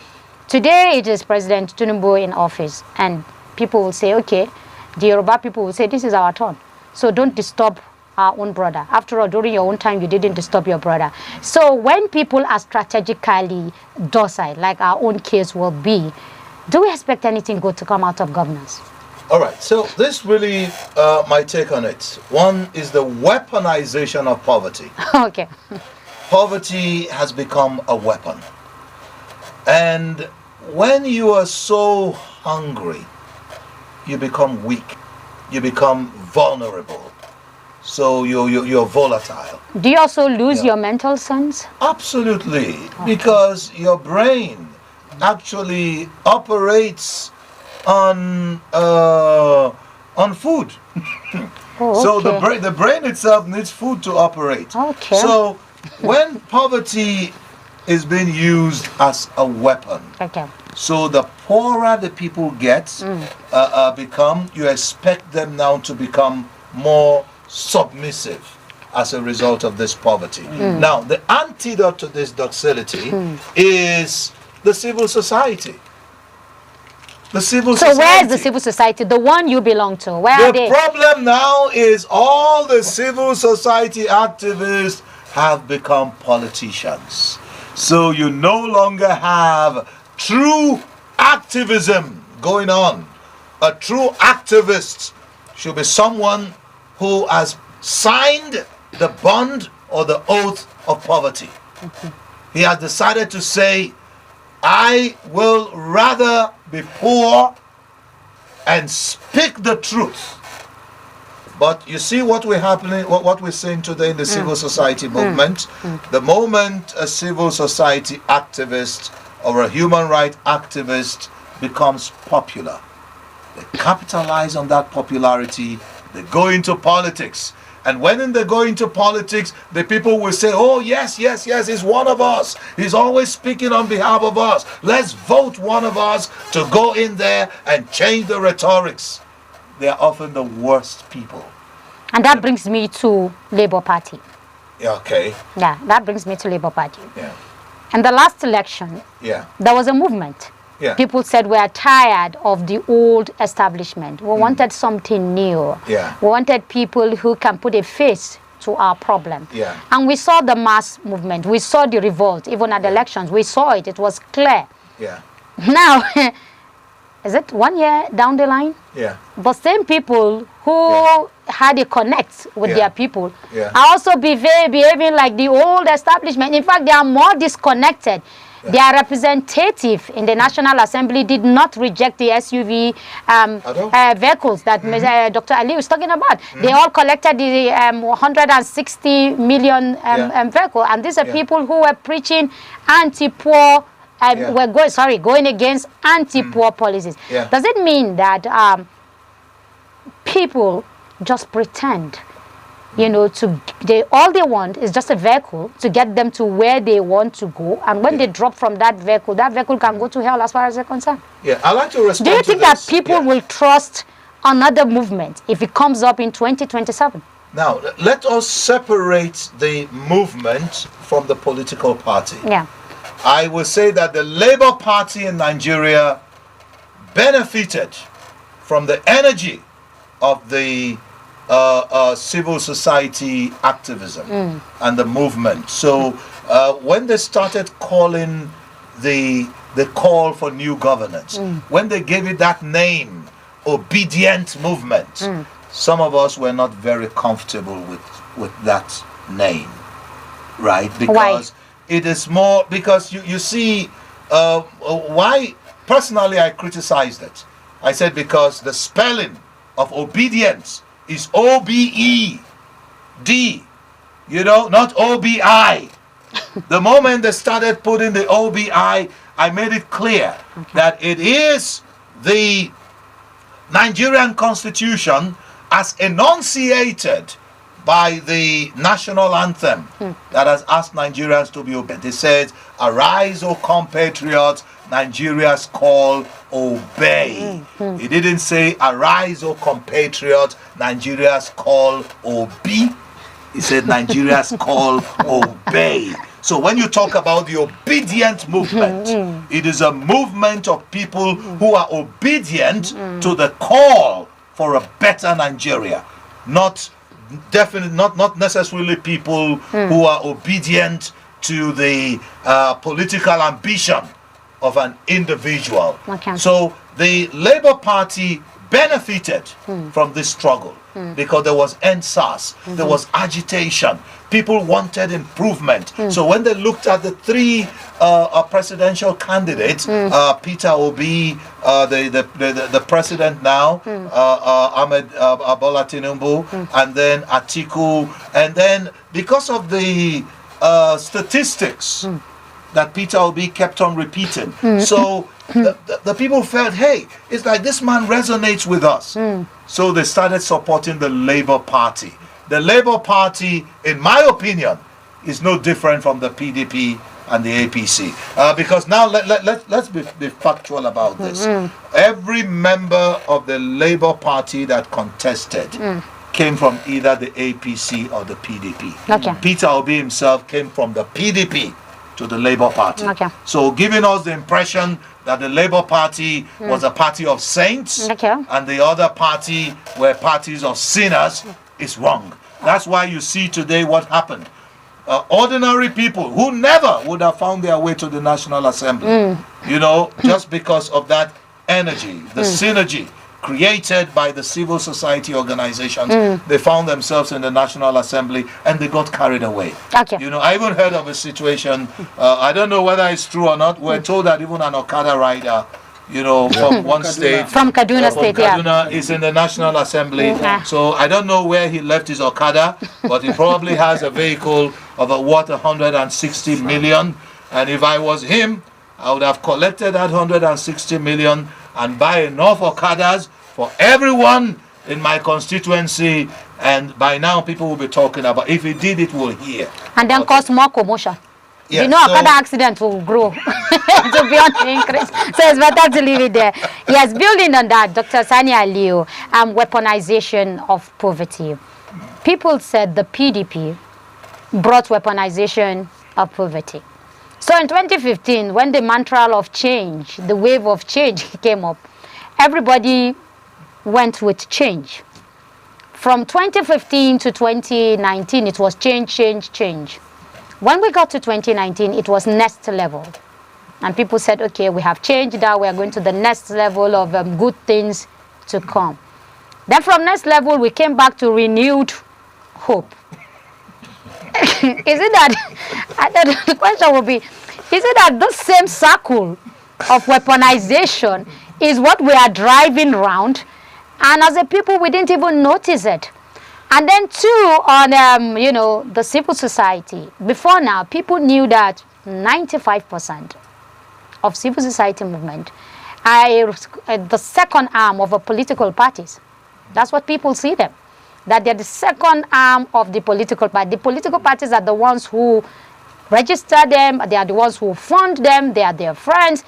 Today, it is President Tinubu in office. And people will say, okay, the Yoruba people will say, this is our turn. So don't disturb our own brother. After all, during your own time, you didn't disturb your brother. So when people are strategically docile, like our own case will be, do we expect anything good to come out of governance? All right, so this really, my take on it. One is the weaponization of poverty. Okay. Poverty has become a weapon. And when you are so hungry, you become weak. You become vulnerable. So you're volatile. Do you also lose your mental sense? Absolutely, because your brain actually operates on food. So the brain itself needs food to operate. Okay. So when poverty is being used as a weapon, so the poorer the people get, you expect them now to become more submissive as a result of this poverty. Now, the antidote to this docility is the civil society. The civil society. So where is the civil society? The one you belong to? Where are they? The problem now is all the civil society activists have become politicians. So you no longer have true activism going on. A true activist should be someone who has signed the bond or the oath of poverty. He has decided to say, I will rather be poor and speak the truth. But you see what we're seeing today in the civil society movement. The moment a civil society activist or a human rights activist becomes popular, they capitalize on that popularity. They go into politics. And when they go into politics, the people will say, oh, yes, he's one of us. He's always speaking on behalf of us. Let's vote one of us to go in there and change the rhetorics. They are often the worst people. And that brings me to Labour Party. Yeah, okay. Yeah, that brings me to Labour Party. Yeah. In the last election, there was a movement. Yeah. People said we are tired of the old establishment. We wanted something new. Yeah. We wanted people who can put a face to our problem. Yeah. And we saw the mass movement. We saw the revolt, even at the elections. We saw it. It was clear. Yeah. Now, is it 1 year down the line? Yeah. The same people who had a connect with their people are also behaving like the old establishment. In fact, they are more disconnected. Their representative in the National Assembly did not reject the SUV vehicles that Dr. Ali was talking about. They all collected the 160 million vehicle, and these are people who were preaching anti-poor. We're going against anti-poor policies. Does it mean that people just pretend, you know, all they want is just a vehicle to get them to where they want to go, and when they drop from that vehicle can go to hell as far as they're concerned? Yeah, I'd like to respond. Do you think that people will trust another movement if it comes up in 2027? Now, let us separate the movement from the political party. Yeah. I will say that the Labour Party in Nigeria benefited from the energy of the civil society activism and the movement. So when they started calling the call for new governance, when they gave it that name, obedient movement, some of us were not very comfortable with that name, right? Because it is more, because you see, why personally I criticized it. I said because the spelling of obedience is O-B-E-D, you know, not O-B-I. The moment they started putting the O-B-I, I made it clear that it is the Nigerian Constitution as enunciated by the national anthem that has asked Nigerians to be obedient. It says, "Arise, O compatriots, Nigeria's call, obey." It didn't say, "Arise, O compatriots, Nigeria's call, obey." It said, "Nigeria's call, obey." So when you talk about the obedient movement, it is a movement of people who are obedient to the call for a better Nigeria, not necessarily people who are obedient to the political ambition of an individual. So the Labour Party benefited from this struggle because there was NSAS, there was agitation, people wanted improvement. So when they looked at the three presidential candidates, Peter Obi, the president now, Ahmed Bola Tinubu, and then Atiku, and then because of the statistics that Peter Obi kept on repeating, so the people felt, hey, it's like this man resonates with us. So they started supporting the Labour Party. The Labour Party, in my opinion, is no different from the PDP and the APC. Because now let's be factual about this. Every member of the Labour Party that contested came from either the APC or the PDP. Peter Obi himself came from the PDP to the Labour Party. So giving us the impression that the Labour Party was a party of saints and the other party were parties of sinners is wrong. That's why you see today what happened. Ordinary people who never would have found their way to the National Assembly, you know, just because of that energy, the synergy created by the civil society organizations, they found themselves in the National Assembly and they got carried away. You know, I even heard of a situation, I don't know whether it's true or not, we're told that even an Okada rider, you know, from one state, from Kaduna State, Kaduna, is in the National Assembly. So I don't know where he left his Okada, but he probably has a vehicle of worth 160 million. And if I was him, I would have collected that 160 million and buy enough Okadas for everyone in my constituency, and by now people will be talking about, if he did it, we'll hear. And then cause more commotion. Yes, you know, Okada accident will grow to be on the increase. So it's better to leave it there. Yes, building on that, Dr. Sani Aliyu, weaponization of poverty. People said the PDP brought weaponization of poverty. So in 2015, when the mantra of change, the wave of change came up, everybody went with change. From 2015 to 2019, it was change. When we got to 2019, it was next level. And people said, okay, we have changed that. We are going to the next level of good things to come. Then from next level, we came back to renewed hope. Is it that, the question will be, is it that this same circle of weaponization is what we are driving around? And as a people, we didn't even notice it. And then two, on, you know, the civil society. Before now, people knew that 95% of civil society movement are the second arm of a political parties. That's what people see them. That they're the second arm of the political party. The political parties are the ones who register them. They are the ones who fund them. They are their friends.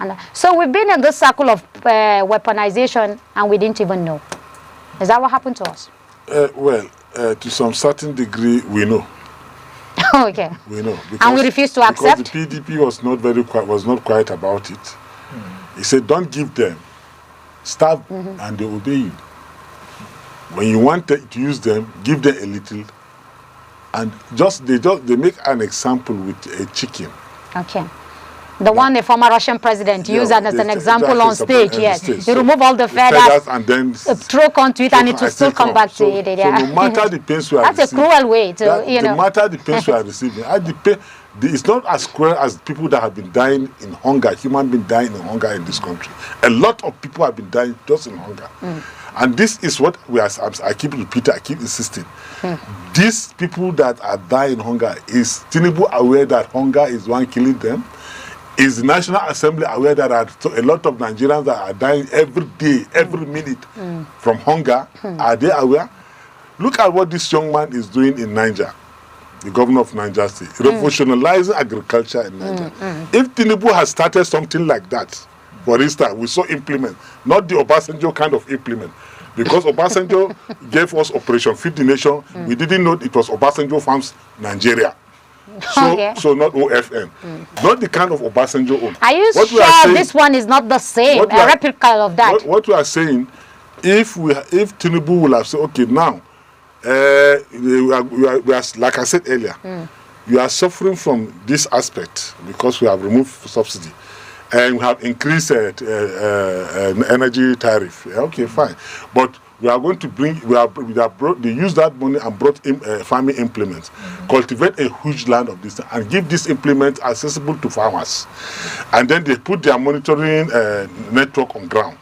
And so we've been in this circle of weaponization, and we didn't even know. Is that what happened to us? Well, to some certain degree, we know. Okay. We know. Because, and we refuse to accept? Because the PDP was not quiet about it. He said, don't give them. Starve and they obey you. When you want to use them, give them a little. And they make an example with a chicken. Okay. The one the former Russian president used as an example on stage, yes. You remove all the feathers and then throw onto it, and it will still come back to it. Yeah. So no matter the pains we are That's receiving, a cruel way to, you know. No matter the pains we are receiving, it's not as cruel as people that have been dying in hunger, human beings dying in hunger in this country. A lot of people have been dying just in hunger. And this is what I keep repeating, I keep insisting. These people that are dying in hunger, is Tinubu aware that hunger is one killing them? Is the National Assembly aware that a lot of Nigerians that are dying every day, every minute from hunger? Are they aware? Look at what this young man is doing in Niger, the governor of Niger State, revolutionizing agriculture in Niger. If Tinubu has started something like that, for instance, we saw implement, not the Obasanjo kind of implement, because Obasanjo gave us Operation Feed the Nation. We didn't know it was Obasanjo Farms Nigeria. So not OFN. Not the kind of Obasanjo own. Are you sure this one is not the same, a replica of that? What we are saying, if Tinubu will have said, okay, now, we are, like I said earlier, we are suffering from this aspect because we have removed subsidy and we have increased energy tariff. Okay, fine. But we are going to they use that money and brought in farming implements, cultivate a huge land of this and give these implements accessible to farmers. And then they put their monitoring network on ground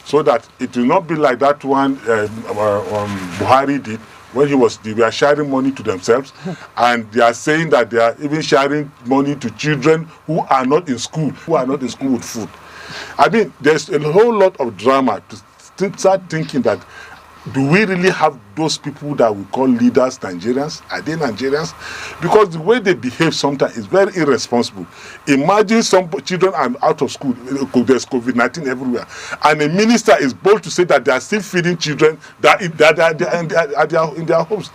so that it will not be like that one Buhari did when they were sharing money to themselves and they are saying that they are even sharing money to children who are not in school, with food. I mean, there's a whole lot of drama to start thinking that, do we really have those people that we call leaders Nigerians? Are they Nigerians? Because the way they behave sometimes is very irresponsible. Imagine some children are out of school, there's COVID-19 everywhere, and a minister is bold to say that they are still feeding children that are in their homes.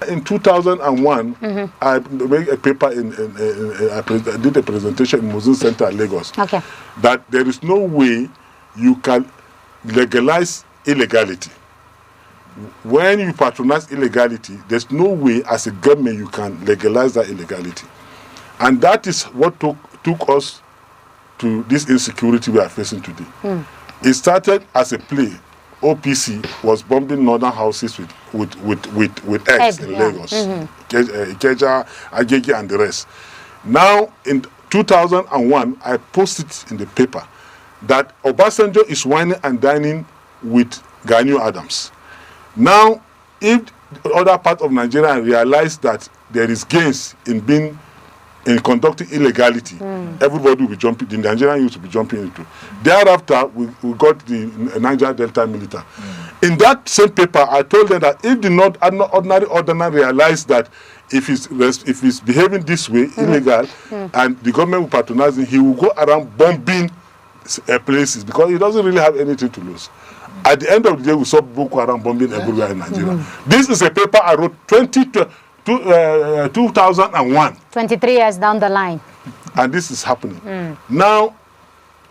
In 2001, I made a paper, I did a presentation in Muslim Center, Lagos, that there is no way you can legalize illegality. When you patronize illegality, there's no way as a government you can legalize that illegality. And that is what took us to this insecurity we are facing today. It started as a play. OPC was bombing northern houses with eggs in Lagos. Ikeja, Agege and the rest. Now in 2001, I posted in the paper that Obasanjo is whining and dining with Ghanaian Adams. Now, if the other part of Nigeria realize that there is gains in conducting illegality, everybody will be jumping, the Nigerian youth will be jumping into. Thereafter, we got the Niger Delta militia. In that same paper, I told them that if the ordinary realize that if he's behaving this way, illegal, and the government will patronize him, he will go around bombing places because he doesn't really have anything to lose. At the end of the day, we saw Boko Haram bombing everywhere in Nigeria. This is a paper I wrote 2001. 23 years down the line. And this is happening. Now,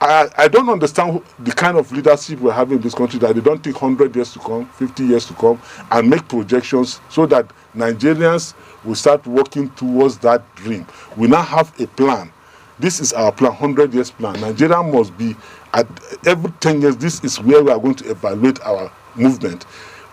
I don't understand the kind of leadership we're having in this country, that they don't take 100 years to come, 50 years to come, and make projections so that Nigerians will start working towards that dream. We now have a plan. This is our plan, 100 years plan. Nigeria must be, at every 10 years, this is where we are going to evaluate our movement.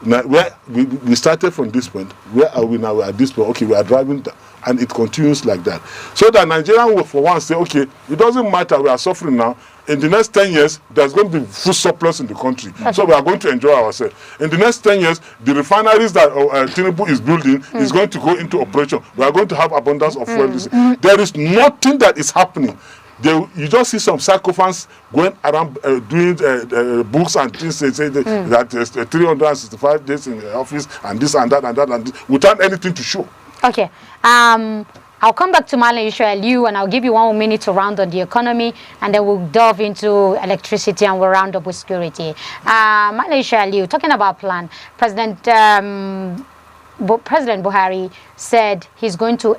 Now, where we started from this point, where are we now? We're at this point. Okay, we are driving, and it continues like that. So that Nigerian will, for once, say, okay, it doesn't matter, we are suffering now. In the next 10 years, there's going to be food surplus in the country. So we are going to enjoy ourselves. In the next 10 years, the refineries that Tinubu is building is going to go into operation. We are going to have abundance of fuel. There is nothing that is happening. You just see some sycophants going around doing books and things, say that there's 365 days in the office and this and that and that and this, without anything to show. Okay. I'll come back to Malan Liu, and I'll give you 1 minute to round on the economy, and then we'll delve into electricity, and we'll round up with security. Malan Liu, talking about plan, President Buhari said he's going to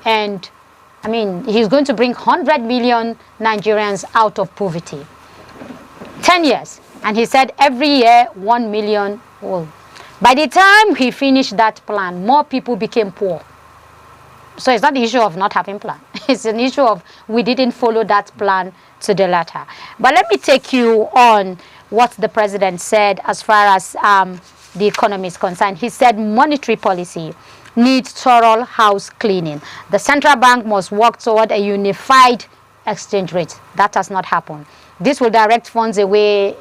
he's going to bring 100 million Nigerians out of poverty. 10 years. And he said every year 1 million will. By the time he finished that plan, more people became poor. So it's not the issue of not having plan. It's an issue of we didn't follow that plan to the letter. But let me take you on what the president said as far as the economy is concerned. He said monetary policy needs thorough house cleaning. The central bank must work toward a unified exchange rate. That has not happened. This will direct funds away,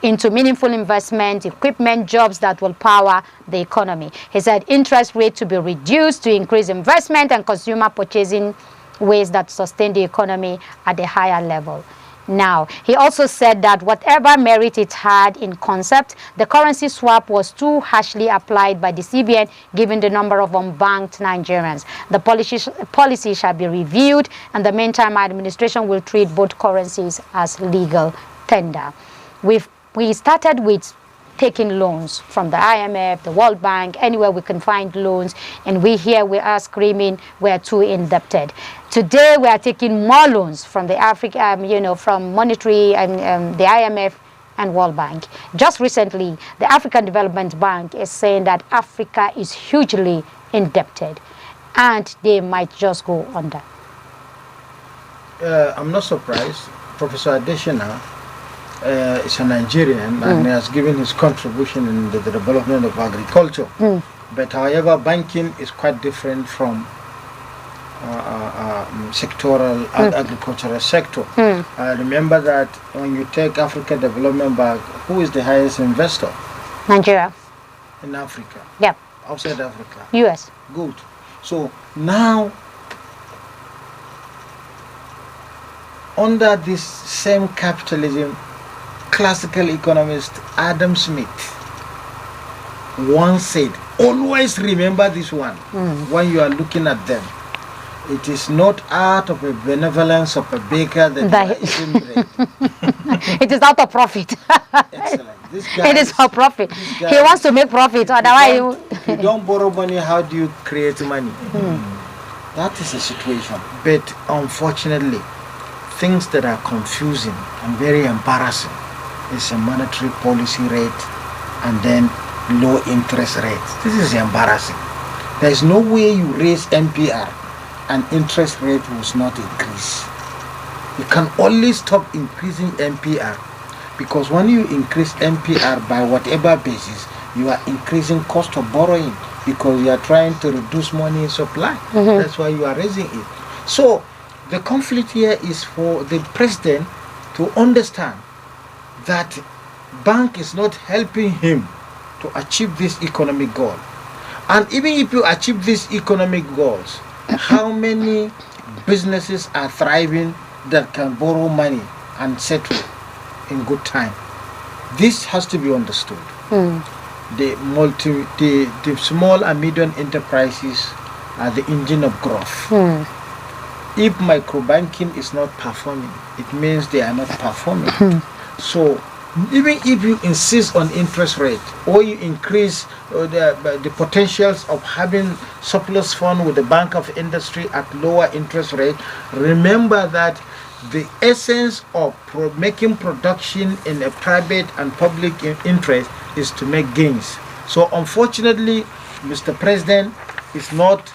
into meaningful investment, equipment, jobs that will power the economy. He said interest rate to be reduced to increase investment and consumer purchasing ways that sustain the economy at a higher level. Now, he also said that whatever merit it had in concept, the currency swap was too harshly applied by the CBN given the number of unbanked Nigerians. The policy shall be reviewed, and the meantime, administration will treat both currencies as legal tender. We started with taking loans from the IMF, the World Bank, anywhere we can find loans, and we are screaming we're too indebted. Today we are taking more loans from the from monetary and the IMF and World Bank. Just recently, the African Development Bank is saying that Africa is hugely indebted, and they might just go under. I'm not surprised. Professor Adeshina is a Nigerian and has given his contribution in the development of agriculture. But however, banking is quite different from sectoral agricultural sector. Remember that when you take Africa Development Bank, who is the highest investor? Nigeria. In Africa? Yep. Outside Africa? US. Good. So now, under this same capitalism, classical economist Adam Smith once said, always remember this one when you are looking at them. It is not out of a benevolence of a baker that you are eating bread. It is out of profit. Excellent. This guy it is for profit. He wants to make profit. Otherwise, you don't borrow money. How do you create money? That is a situation. But unfortunately, things that are confusing and very embarrassing is a monetary policy rate and then low interest rate. This is embarrassing. There is no way you raise MPR and interest rate will not increase. You can only stop increasing MPR, because when you increase MPR by whatever basis, you are increasing cost of borrowing because you are trying to reduce money supply. That's why you are raising it. So the conflict here is for the president to understand that bank is not helping him to achieve this economic goal. And even if you achieve these economic goals, how many businesses are thriving that can borrow money and settle in good time? This has to be understood. The small and medium enterprises are the engine of growth. If microbanking is not performing, it means they are not performing. So even if you insist on interest rate or you increase the potentials of having surplus fund with the Bank of Industry at lower interest rate, remember that the essence of making production in a private and public interest is to make gains. So unfortunately, Mr. President is not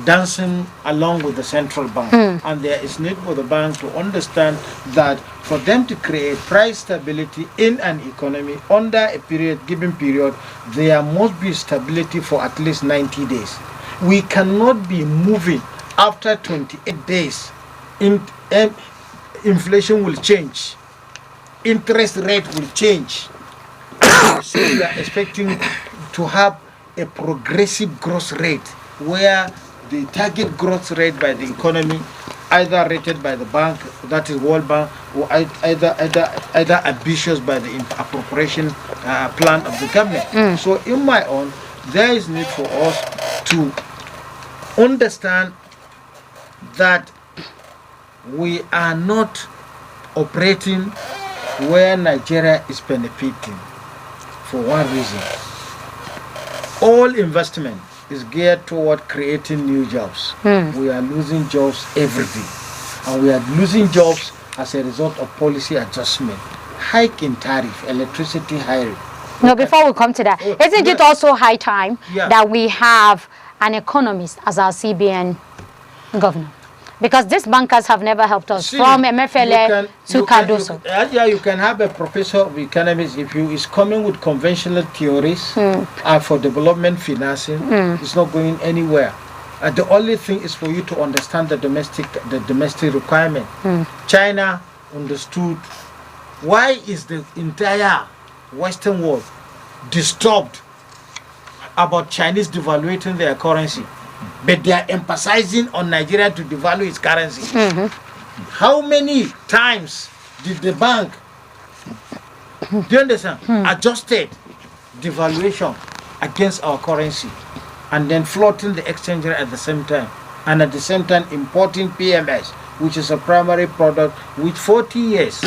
dancing along with the central bank, and there is need for the bank to understand that for them to create price stability in an economy under a given period, there must be stability for at least 90 days. We cannot be moving after 28 days. Inflation will change, interest rate will change. So we are expecting to have a progressive growth rate where the target growth rate by the economy, either rated by the bank, that is World Bank, or either ambitious by the appropriation plan of the government. So in my own, there is need for us to understand that we are not operating where Nigeria is benefiting for one reason. All investment is geared toward creating new jobs. We are losing jobs every day, and we are losing jobs as a result of policy adjustment, hike in tariff, electricity hiring. No, before we come to that, isn't it also high time that we have an economist as our CBN governor? Because these bankers have never helped us, from MFLA to Cardoso. Yeah, you can have a professor of economics if he is coming with conventional theories for development financing. It's not going anywhere. The only thing is for you to understand the domestic requirement. China understood why is the entire Western world disturbed about Chinese devaluating their currency, but they are emphasizing on Nigeria to devalue its currency. How many times did the bank, do you understand, adjusted devaluation against our currency, and then floating the exchange rate at the same time, and at the same time importing PMS, which is a primary product, with 40 years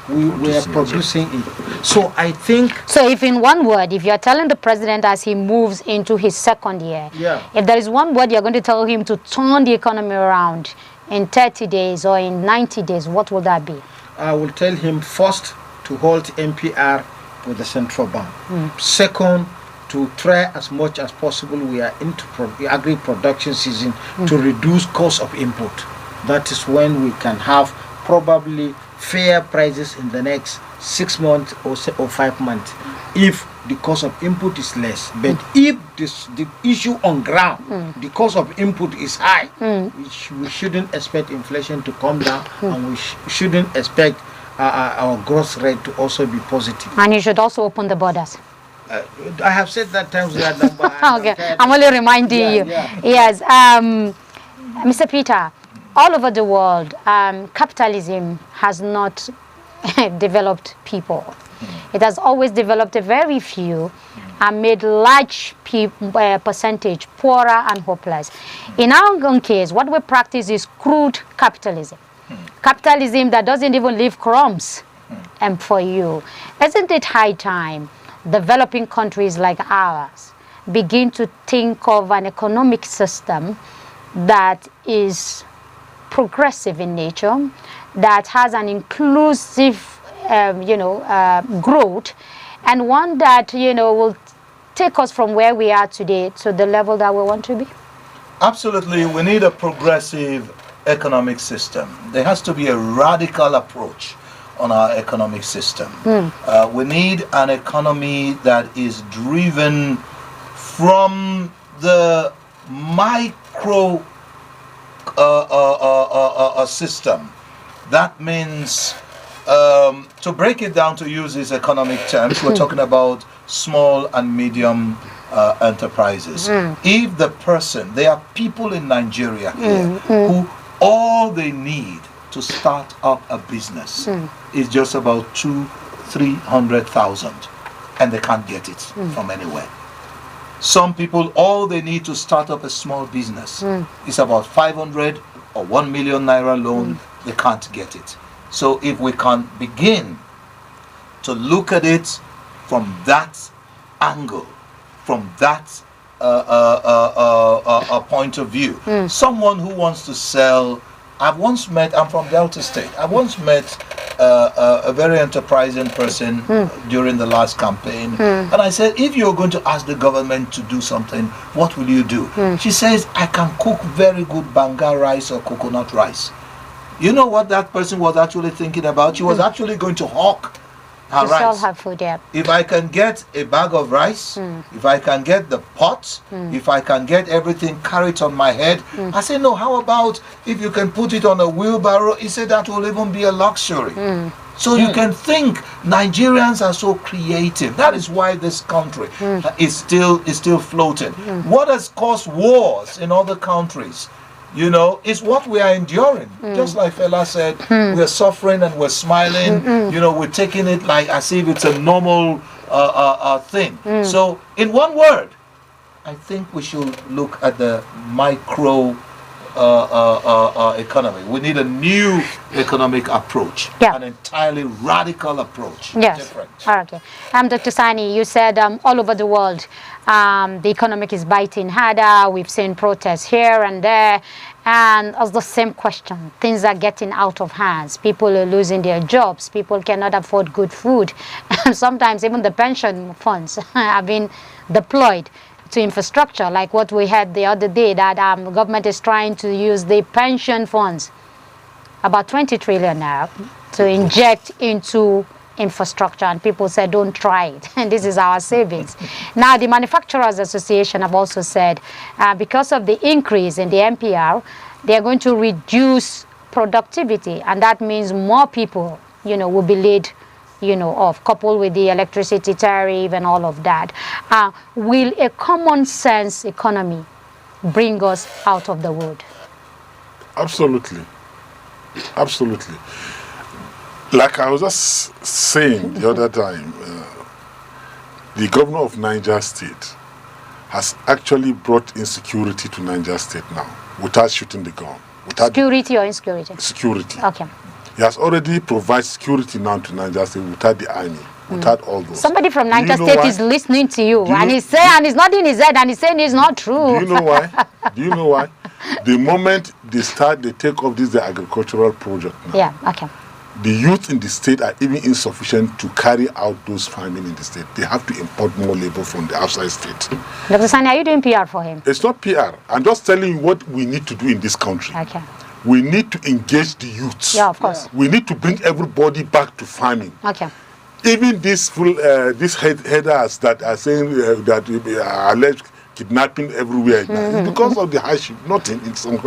we were producing it. So I think... So if in one word, if you're telling the president as he moves into his second year, if there is one word you're going to tell him to turn the economy around in 30 days or in 90 days, what will that be? I will tell him first to hold MPR with the central bank. Second, to try as much as possible, we are into agri-production season, to reduce cost of input. That is when we can have probably fair prices in the next 6 months or 5 months, if the cost of input is less. But if the issue on ground, the cost of input is high, we shouldn't expect inflation to come down, and we shouldn't expect our growth rate to also be positive. And you should also open the borders. I have said that times we are number. Okay, I'm only reminding you. Yes, Mr. Peter, all over the world, capitalism has not developed people. It has always developed a very few and made large percentage poorer and hopeless. In our own case, what we practice is crude capitalism. Capitalism that doesn't even leave crumbs for you. Isn't it high time developing countries like ours begin to think of an economic system that is progressive in nature, that has an inclusive growth, and one that will take us from where we are today to the level that we want to be? Absolutely. We need a progressive economic system. There has to be a radical approach on our economic system. We need an economy that is driven from the micro system. That means, to break it down to use these economic terms, we're talking about small and medium enterprises. If there are people in Nigeria here who all they need to start up a business is just about 200,000-300,000, and they can't get it from anywhere. Some people, all they need to start up a small business is about 500 or 1 million naira loan. They can't get it. So if we can begin to look at it from that angle, from that point of view, someone who wants to sell I've once met, I'm from Delta State, I once met a very enterprising person during the last campaign, and I said, if you're going to ask the government to do something, what will you do? She says, I can cook very good banga rice or coconut rice. You know what that person was actually thinking about? She was actually going to hawk her rice. Sell her food, yeah. If I can get a bag of rice, if I can get the pot, if I can get everything carried on my head, I say, no, how about if you can put it on a wheelbarrow? He said that will even be a luxury. So you can think Nigerians are so creative. That is why this country is still floating. What has caused wars in other countries, you know, is what we are enduring. Just like Fela said, we're suffering and we're smiling. You know, we're taking it like as if it's a normal thing. So, in one word, I think we should look at the micro economy. We need a new economic approach, an entirely radical approach. Yes. Different. Okay. Dr. Sani, you said all over the world the economic is biting harder. We've seen protests here and there. And as the same question, things are getting out of hands. People are losing their jobs. People cannot afford good food. Sometimes even the pension funds have been deployed to infrastructure, like what we had the other day, that the government is trying to use the pension funds, about 20 trillion now, to inject into infrastructure, and people said don't try it, and this is our savings. Now the Manufacturers Association have also said because of the increase in the MPR, they are going to reduce productivity, and that means more people, you know, will be laid, you know, off, coupled with the electricity tariff and all of that. Will a common sense economy bring us out of the wood? Absolutely. Absolutely. Like I was just saying the other time, the governor of Niger State has actually brought insecurity to Niger State now, without shooting the gun. Security or insecurity? Security. Okay. He has already provided security now to Niger State without the army, without all those. Somebody from Niger State is listening to you, and he's saying, and he's nodding his head, and he's saying it's not true. Do you know why? Do you know why? The moment they take off the agricultural project now. Yeah, okay. The youth in the state are even insufficient to carry out those farming in the state. They have to import more labor from the outside state. Dr. Sani, are you doing PR for him? It's not PR. I'm just telling you what we need to do in this country. Okay. We need to engage the youths. Yeah, of course. We need to bring everybody back to farming. Okay. Even these headers that are saying that are alleged kidnapping everywhere because of the hardship, nothing in some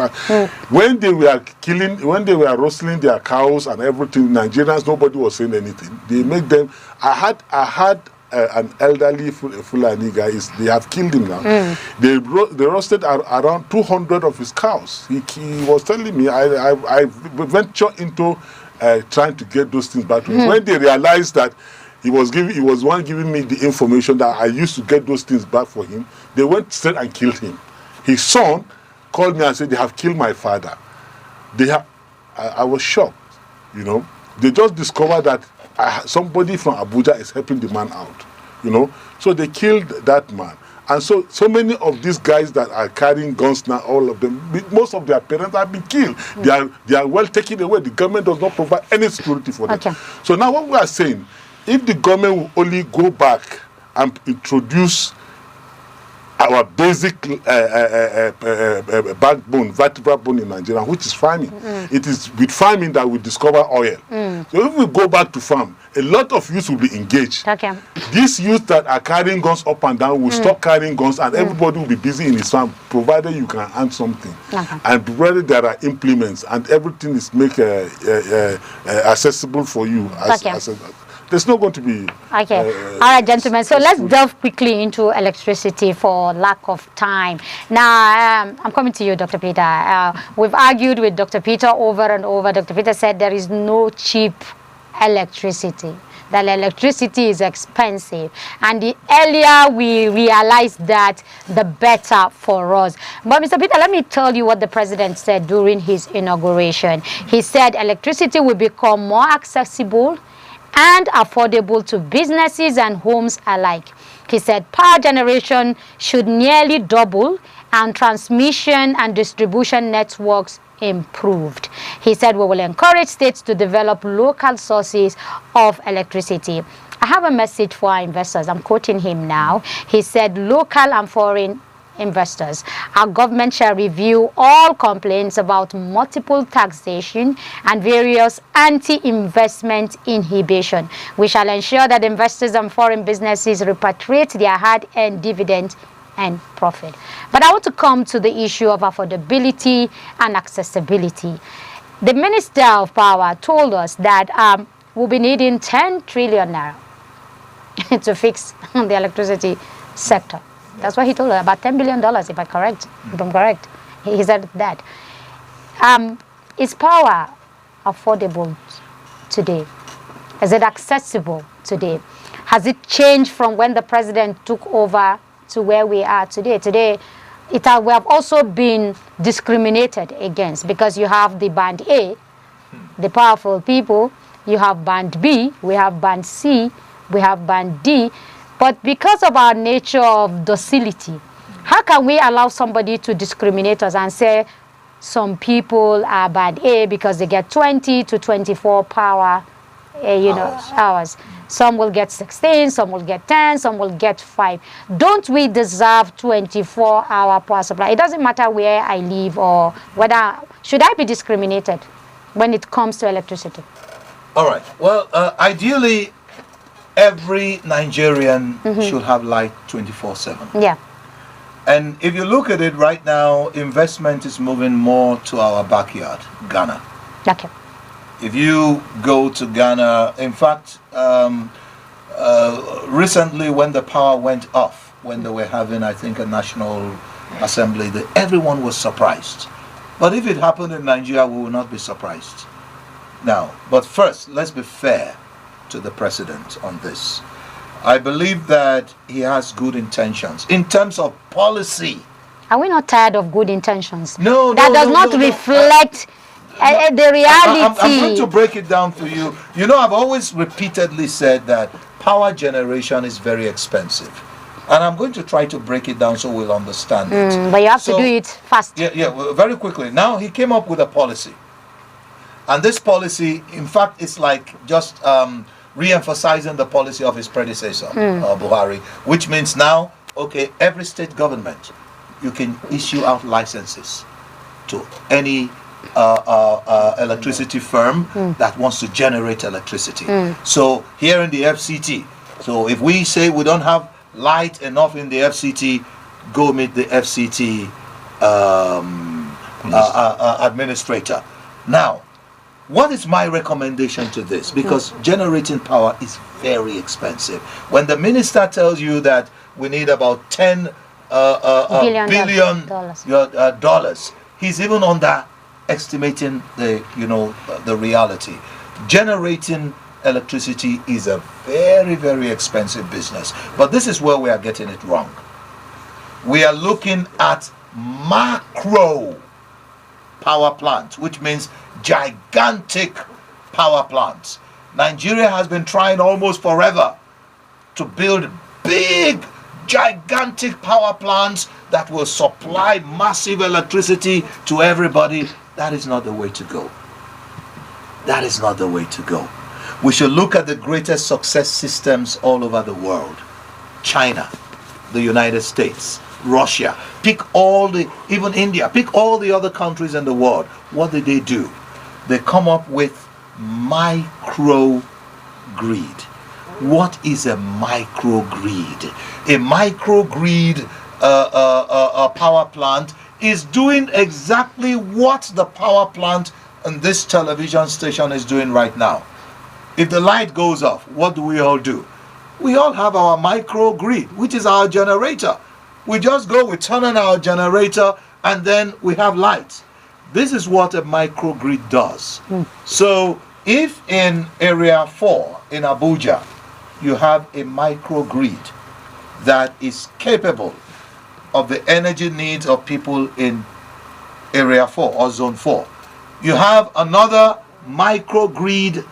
when they were rustling their cows and everything, Nigerians, nobody was saying anything. They make them. I had an elderly Fulani guy. They have killed him now. They roasted around 200 of his cows. He was telling me, I venture into trying to get those things back to him. When they realized that he was one giving me the information that I used to get those things back for him, they went straight and killed him. His son called me and said, they have killed my father. I was shocked, you know. They just discovered that somebody from Abuja is helping the man out, you know. So they killed that man. And so many of these guys that are carrying guns now, all of them, most of their parents have been killed. They are well taken away. The government does not provide any security for them. Okay. So now what we are saying, if the government will only go back and introduce our basic backbone, vertebral bone in Nigeria, which is farming. It is with farming that we discover oil. So if we go back to farm, a lot of youth will be engaged. Okay. These youth that are carrying guns up and down will stop carrying guns, and everybody will be busy in his farm, provided you can earn something. Okay. And provided there are implements and everything is made accessible for you. There's not going to be... Okay. All right, gentlemen. So let's delve quickly into electricity for lack of time. Now, I'm coming to you, Dr. Peter. We've argued with Dr. Peter over and over. Dr. Peter said there is no cheap electricity, that electricity is expensive. And the earlier we realize that, the better for us. But Mr. Peter, let me tell you what the president said during his inauguration. He said electricity will become more accessible and affordable to businesses and homes alike. He said power generation should nearly double and transmission and distribution networks improved. He said we will encourage states to develop local sources of electricity. I have a message for our investors. I'm quoting him now. He said, local and foreign investors, our government shall review all complaints about multiple taxation and various anti-investment inhibition. We shall ensure that investors and foreign businesses repatriate their hard-earned dividends and profit. But I want to come to the issue of affordability and accessibility. The Minister of Power told us that we'll be needing 10 trillion naira to fix the electricity sector. That's what he told us, about $10 billion, if I'm correct. If I'm correct, he said that. Is power affordable today? Is it accessible today? Has it changed from when the president took over to where we are today? Today, we have also been discriminated against, because you have the band A, the powerful people, you have band B, we have band C, we have band D. But because of our nature of docility, how can we allow somebody to discriminate us and say some people are band A because they get 20 to 24 power hours? Some will get 16, some will get 10, some will get 5. Don't we deserve 24-hour power supply? It doesn't matter where I live or whether. Should I be discriminated when it comes to electricity? All right. Well, ideally, every Nigerian should have light 24/7. Yeah. And if you look at it right now, investment is moving more to our backyard, Ghana. Okay. If you go to Ghana, in fact, recently when the power went off, when they were having, I think, a national assembly, everyone was surprised. But if it happened in Nigeria, we will not be surprised. Now, but first, let's be fair to the president on this. I believe that he has good intentions in terms of policy. Are we not tired of good intentions? No, that does not reflect the reality. I'm going to break it down for you. You know, I've always repeatedly said that power generation is very expensive. And I'm going to try to break it down so we'll understand it. But you have to do it fast. Yeah, well, very quickly. Now, he came up with a policy. And this policy, in fact, it's like just re-emphasizing the policy of his predecessor, Buhari, which means now, okay, every state government, you can issue out licenses to any electricity firm that wants to generate electricity. So here in the FCT, so if we say we don't have light enough in the FCT, go meet the FCT administrator. Now, what is my recommendation to this? Because generating power is very expensive. When the minister tells you that we need about $10 billion dollars, he's even underestimating the reality. Generating electricity is a very, very expensive business. But this is where we are getting it wrong. We are looking at macro power plants, which means gigantic power plants. Nigeria has been trying almost forever to build big, gigantic power plants that will supply massive electricity to everybody. That is not the way to go. That is not the way to go. We should look at the greatest success systems all over the world. China, the United States, Russia, pick all the, even India, pick all the other countries in the world. What did they do? They come up with microgrid. What is a microgrid? A microgrid power plant is doing exactly what the power plant on this television station is doing right now. If the light goes off, what do we all do? We all have our microgrid, which is our generator. We just go, we turn on our generator, and then we have light. This is what a microgrid does. So if in Area 4 in Abuja, you have a microgrid that is capable of the energy needs of people in Area 4 or Zone 4, you have another microgrid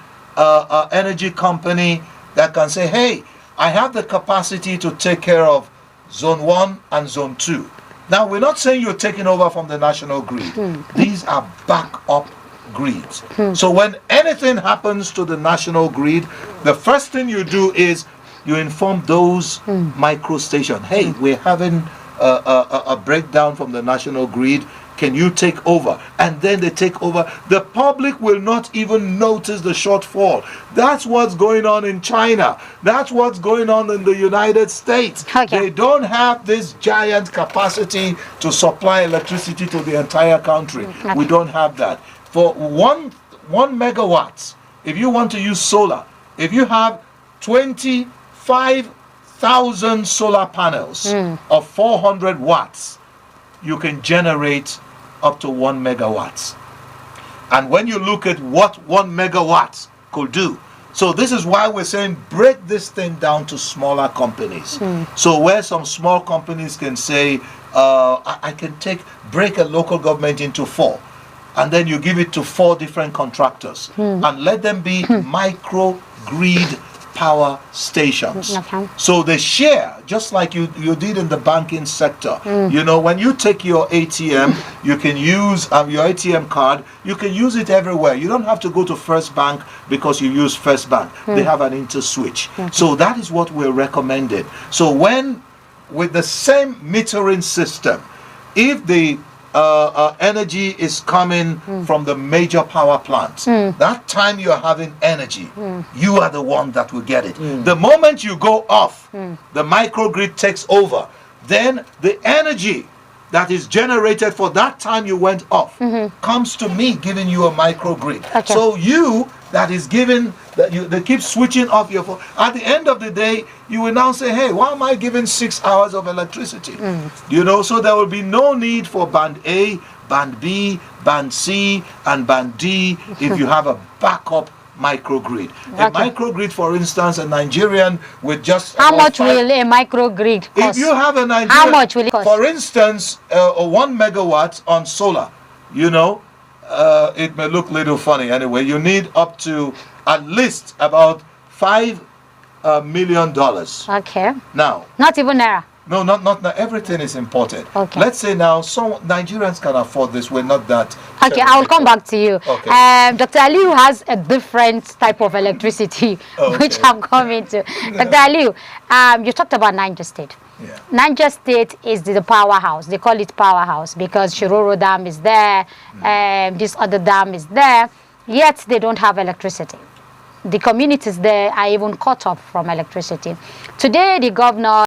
energy company that can say, hey, I have the capacity to take care of Zone 1 and Zone 2. Now, we're not saying you're taking over from the national grid. These are backup grids. So when anything happens to the national grid, the first thing you do is you inform those micro stations, hey, we're having a breakdown from the national grid. Can you take over? And then they take over. The public will not even notice the shortfall. That's what's going on in China. That's what's going on in the United States. Okay. They don't have this giant capacity to supply electricity to the entire country. Okay. We don't have that. For one megawatts, if you want to use solar, if you have 25,000 solar panels of 400 watts, you can generate up to 1 megawatt. And when you look at what 1 megawatt could do, so this is why we're saying break this thing down to smaller companies. So where some small companies can say, I can break a local government into 4, and then you give it to 4 different contractors and let them be micro grid power stations. Okay. So they share, just like you did in the banking sector. You know, when you take your ATM, you can use your ATM card, you can use it everywhere. You don't have to go to First Bank because you use First Bank. They have an inter-switch. So that is what we're recommending. So when, with the same metering system, if the energy is coming from the major power plants, that time you're having energy, you are the one that will get it. The moment you go off, the microgrid takes over. Then the energy that is generated for that time you went off comes to me, giving you a microgrid. Okay. So you that is given, they keep switching off your phone. At the end of the day, you will now say, hey, why am I giving 6 hours of electricity? You know, so there will be no need for band A, band B, band C, and band D if you have a backup microgrid. A microgrid, for instance, a Nigerian with just how much will a microgrid cost? If you have a Nigerian, how much will it cost? For instance, 1 megawatt on solar, you know, it may look a little funny anyway. You need up to at least about $5 million. Okay. Now, not even naira. no, not everything is imported. Okay. Let's say now some Nigerians can afford this. We're not that. Okay, I'll come back to you. Okay. Dr. Aliu has a different type of electricity, which I'm coming to. Dr. Aliu, you talked about Niger State. Yeah. Niger State is the powerhouse. They call it powerhouse because Shiroro Dam is there, this other dam is there, yet they don't have electricity. The communities there are even cut off from electricity. Today, the governor